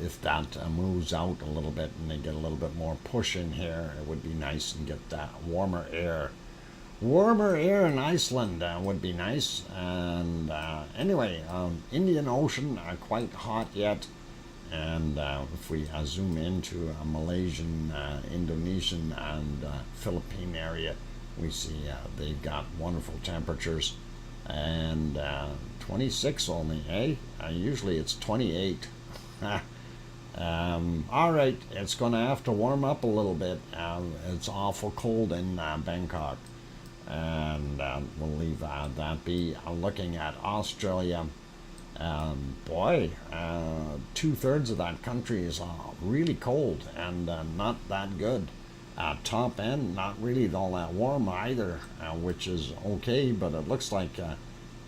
if that moves out a little bit and they get a little bit more push in here, it would be nice and get that warmer air. Warmer air in Iceland would be nice. And anyway, Indian Ocean quite hot yet. And if we zoom into Malaysian, Indonesian, and Philippine area, we see they've got wonderful temperatures. And 26 only, eh? Usually it's 28. All right, it's going to have to warm up a little bit. It's awful cold in Bangkok. And we'll leave that be. Looking at Australia, boy, 2/3 of that country is really cold and not that good. Top end, not really all that warm either, which is okay, but it looks like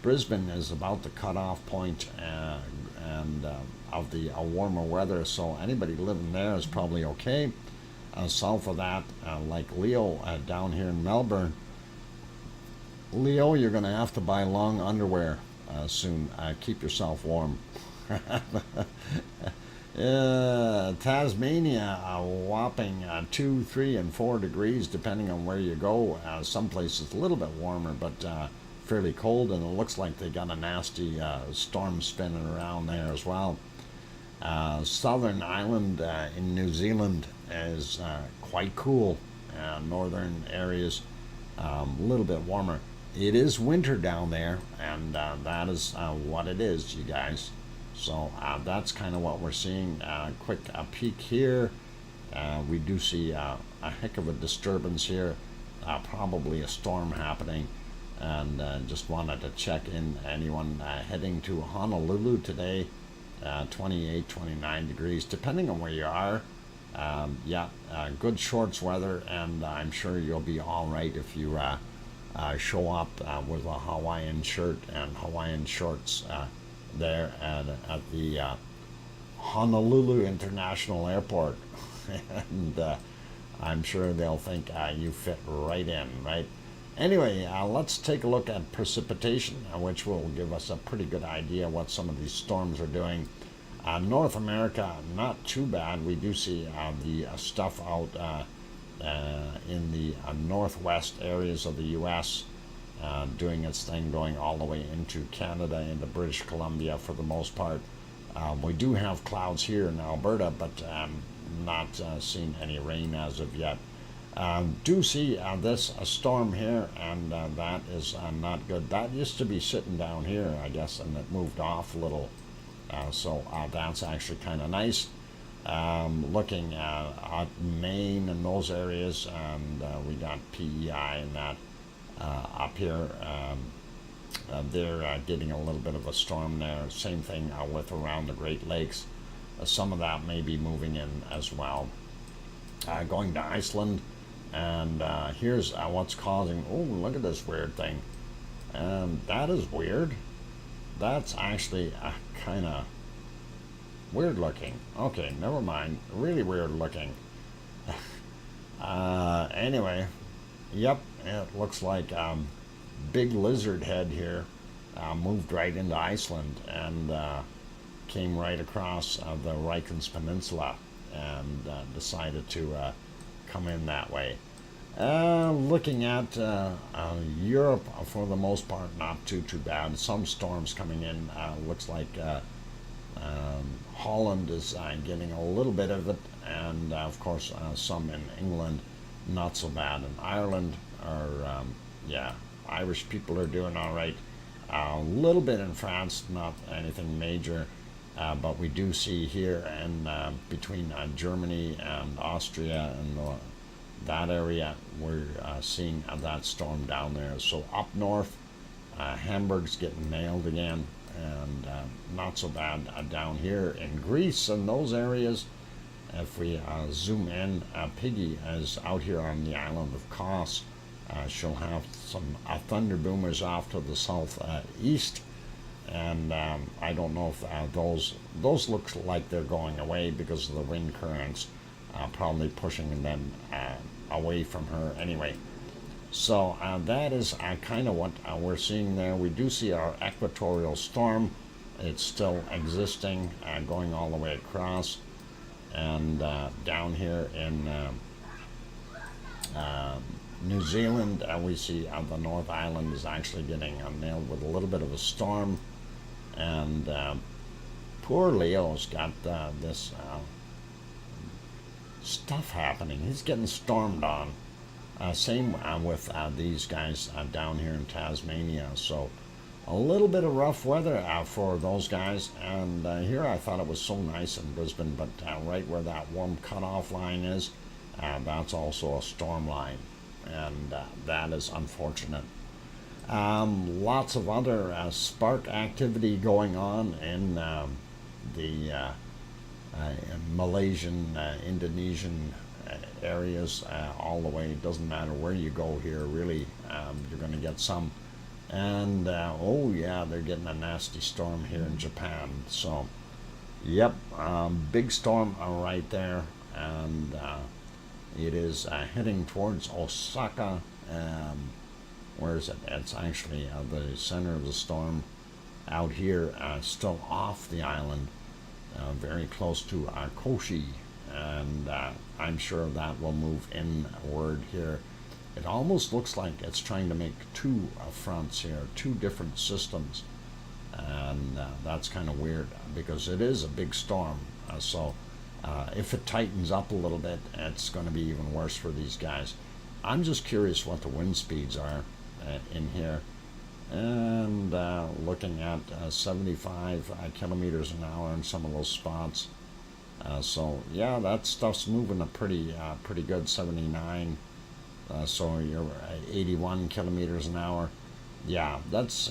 Brisbane is about the cutoff point and of the warmer weather, so anybody living there is probably okay. South of that, like Leo down here in Melbourne, Leo, you're going to have to buy long underwear soon. Keep yourself warm. Tasmania, a whopping 2, 3, and 4 degrees depending on where you go. Some places a little bit warmer, but fairly cold, and it looks like they got a nasty storm spinning around there as well. Southern Island in New Zealand is quite cool. Northern areas a little bit warmer. It is winter down there, and that is what it is, you guys. So that's kind of what we're seeing. Quick peek here. We do see a heck of a disturbance here. Probably a storm happening. And just wanted to check in anyone heading to Honolulu today. 28, 29 degrees, depending on where you are. Good shorts weather, and I'm sure you'll be all right if you show up with a Hawaiian shirt and Hawaiian shorts there at the Honolulu International Airport. And I'm sure they'll think you fit right in, right? Anyway, let's take a look at precipitation, which will give us a pretty good idea what some of these storms are doing. North America, not too bad. We do see the stuff out in the northwest areas of the U.S. Doing its thing, going all the way into Canada, into British Columbia for the most part. We do have clouds here in Alberta, but not seen any rain as of yet. Do see this storm here, and that is not good. That used to be sitting down here, I guess, and it moved off a little. So that's actually kind of nice. Looking at Maine and those areas, and we got PEI and that up here. They're getting a little bit of a storm there. Same thing with around the Great Lakes. Some of that may be moving in as well. Going to Iceland, and here's what's causing. Oh, look at this weird thing. That is weird. That's actually kind of weird looking. Okay, never mind. Really weird looking. Anyway, yep, it looks like big lizard head here moved right into Iceland and came right across the Reykjanes Peninsula and decided to come in that way. Looking at Europe, for the most part, not too bad. Some storms coming in. Looks like Holland is getting a little bit of it, and of course some in England, not so bad. In Ireland, are yeah, Irish people are doing all right. A little bit in France, not anything major, but we do see here in between Germany and Austria and that area, we're seeing that storm down there. So up north, Hamburg's getting nailed again, and not so bad down here in Greece and those areas. If we zoom in, Piggy is out here on the island of Kos. She'll have some thunder boomers off to the southeast, and I don't know if those look like they're going away because of the wind currents, probably pushing them away from her anyway. So that is kind of what we're seeing there. We do see our equatorial storm. It's still existing, going all the way across, and down here in New Zealand, we see the North Island is actually getting nailed with a little bit of a storm, and poor Leo's got this stuff happening. He's getting stormed on. Same with these guys down here in Tasmania. So a little bit of rough weather for those guys. And here I thought it was so nice in Brisbane, but right where that warm cutoff line is, that's also a storm line. And that is unfortunate. Lots of other spark activity going on in the Malaysian, Indonesian areas all the way. It doesn't matter where you go here, really. You're going to get some. And oh yeah, they're getting a nasty storm here in Japan. So yep, big storm right there, and it is heading towards Osaka. Where is it? It's actually the center of the storm out here, still off the island, very close to Koshi, and I'm sure that will move inward here. It almost looks like it's trying to make two fronts here, two different systems, and that's kind of weird because it is a big storm. So if it tightens up a little bit, it's going to be even worse for these guys. I'm just curious what the wind speeds are in here, and looking at 75 kilometers an hour in some of those spots. So yeah, that stuff's moving a pretty good 79. So you're 81 kilometers an hour. Yeah, that's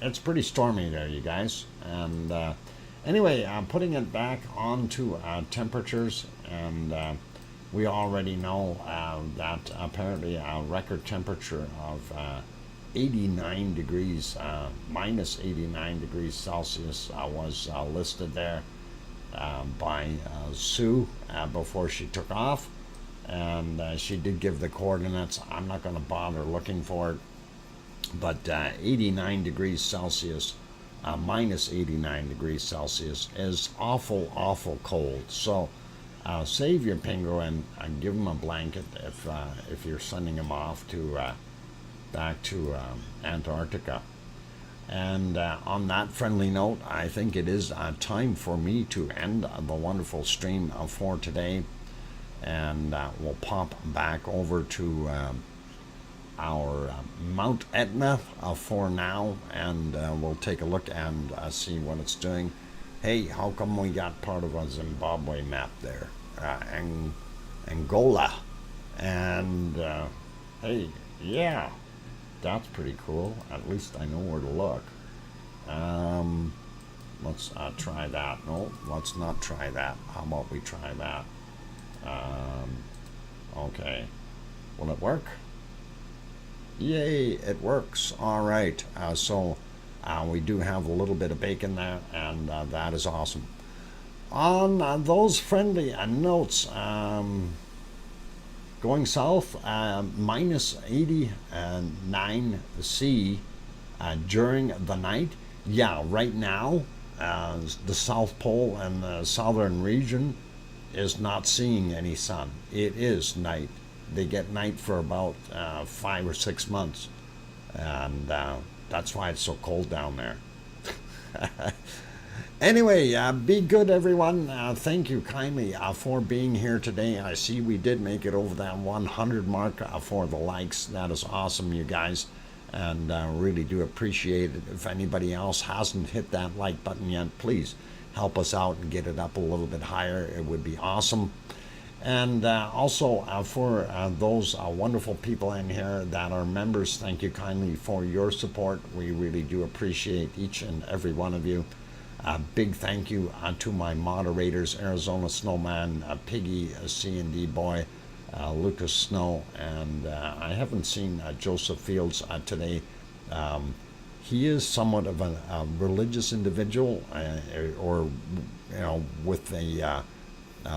it's pretty stormy there, you guys. And anyway, putting it back onto temperatures, and we already know that apparently a record temperature of 89 degrees, minus 89 degrees Celsius was listed there by Sue before she took off. And she did give the coordinates. I'm not going to bother looking for it, but 89 degrees Celsius, minus 89 degrees Celsius is awful cold. So save your penguin and give him a blanket if you're sending him off to back to Antarctica. And on that friendly note, I think it is time for me to end the wonderful stream for today. And we'll pop back over to our Mount Etna for now, and we'll take a look and see what it's doing. Hey, how come we got part of a Zimbabwe map there? Angola. And hey, yeah, that's pretty cool. At least I know where to look. Let's try that. No, let's not try that. How about we try that? Okay. Will it work? Yay, it works. All right. So we do have a little bit of bacon there, and that is awesome. On those friendly notes, going south, minus 89 C during the night. Yeah, right now, the South Pole and the southern region is not seeing any sun. It is night. They get night for about 5 or 6 months, and that's why it's so cold down there. Anyway, be good, everyone. Thank you kindly for being here today. I see we did make it over that 100 mark for the likes. That is awesome, you guys, and really do appreciate it. If anybody else hasn't hit that like button yet, please help us out and get it up a little bit higher. It would be awesome. And also for those wonderful people in here that are members, thank you kindly for your support. We really do appreciate each and every one of you. Big thank you to my moderators, Arizona Snowman, Piggy, C&D Boy, Lucas Snow, and I haven't seen Joseph Fields today. He is somewhat of a religious individual, or with the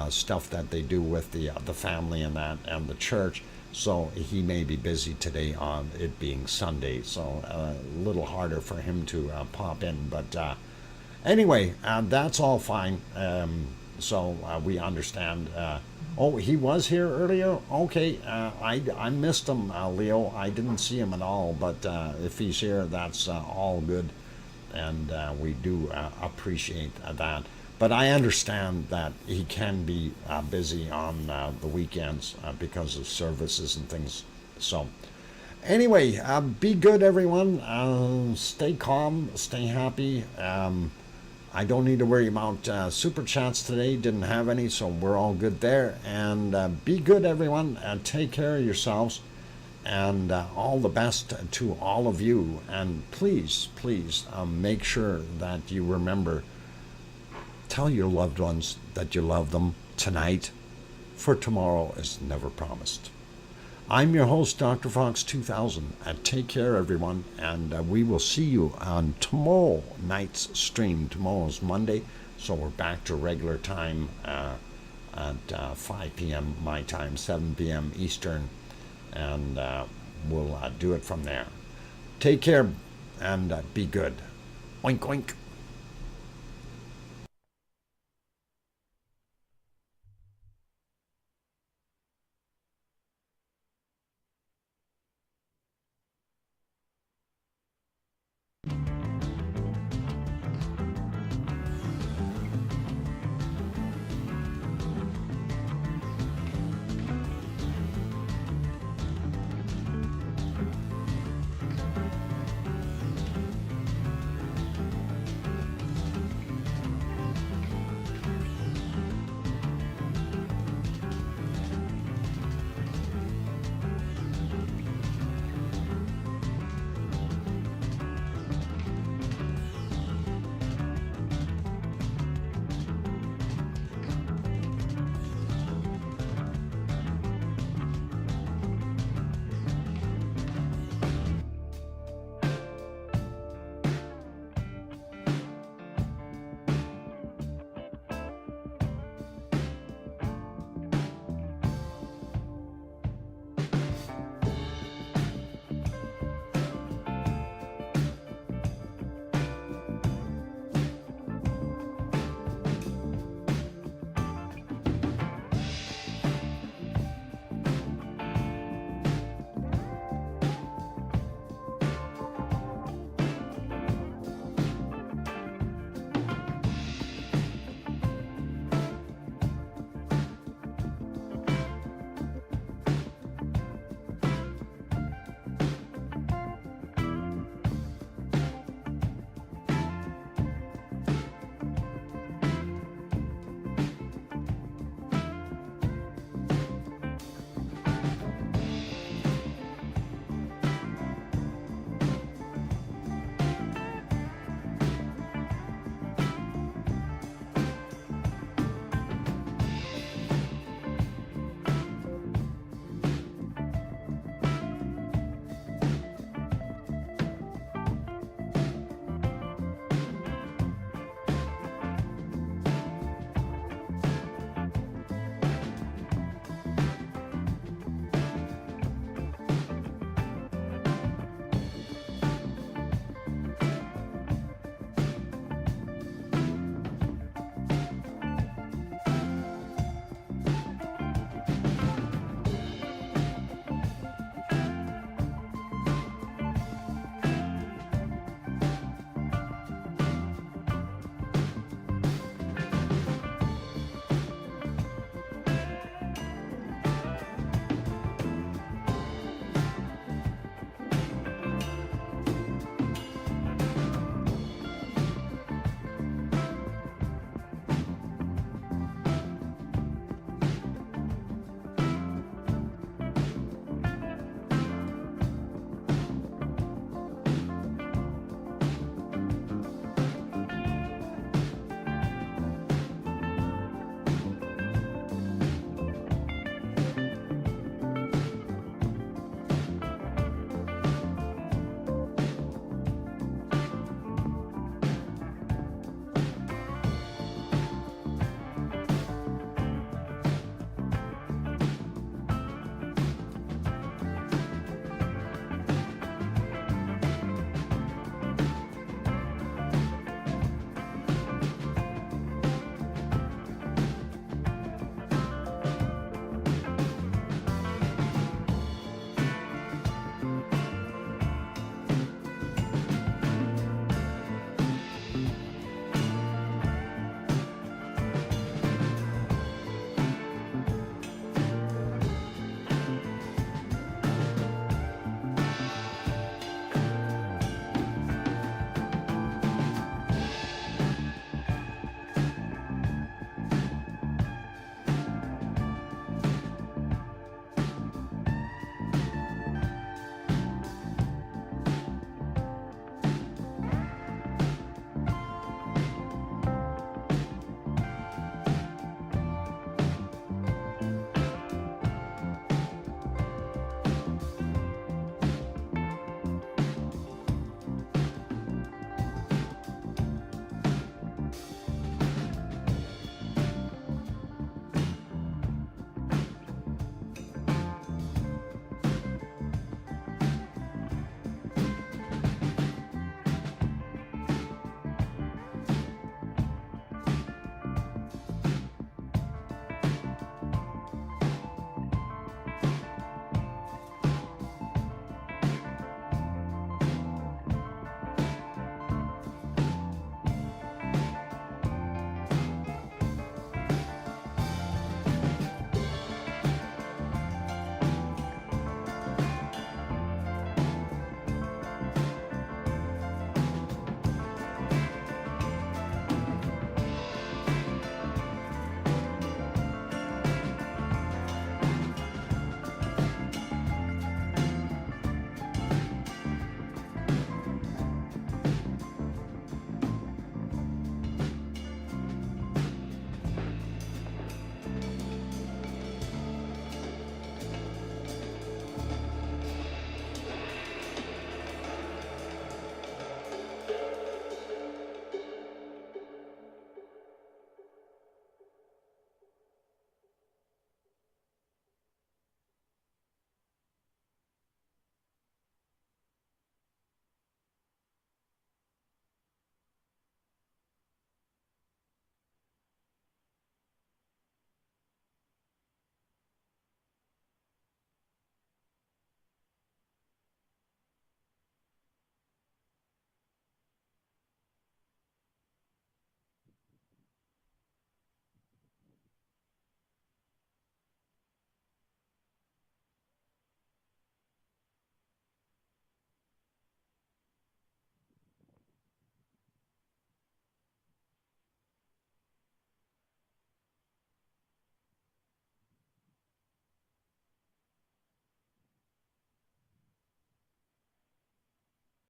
stuff that they do with the family and that and the church. So he may be busy today on it being Sunday, so a little harder for him to pop in. But anyway, that's all fine. So we understand. Oh, he was here earlier? Okay, I missed him, Leo. I didn't see him at all, but if he's here, that's all good. And we do appreciate that. But I understand that he can be busy on the weekends because of services and things. So anyway, be good, everyone. Stay calm, stay happy. I don't need to worry about super chats today. Didn't have any, so we're all good there. And be good, everyone. Take care of yourselves. And all the best to all of you. And please, please make sure that you remember, tell your loved ones that you love them tonight, for tomorrow is never promised. I'm your host, DrFox2000. Take care, everyone, and we will see you on tomorrow night's stream. Tomorrow's Monday, so we're back to regular time at 5 p.m. my time, 7 p.m. Eastern, and we'll do it from there. Take care and be good. Oink, oink.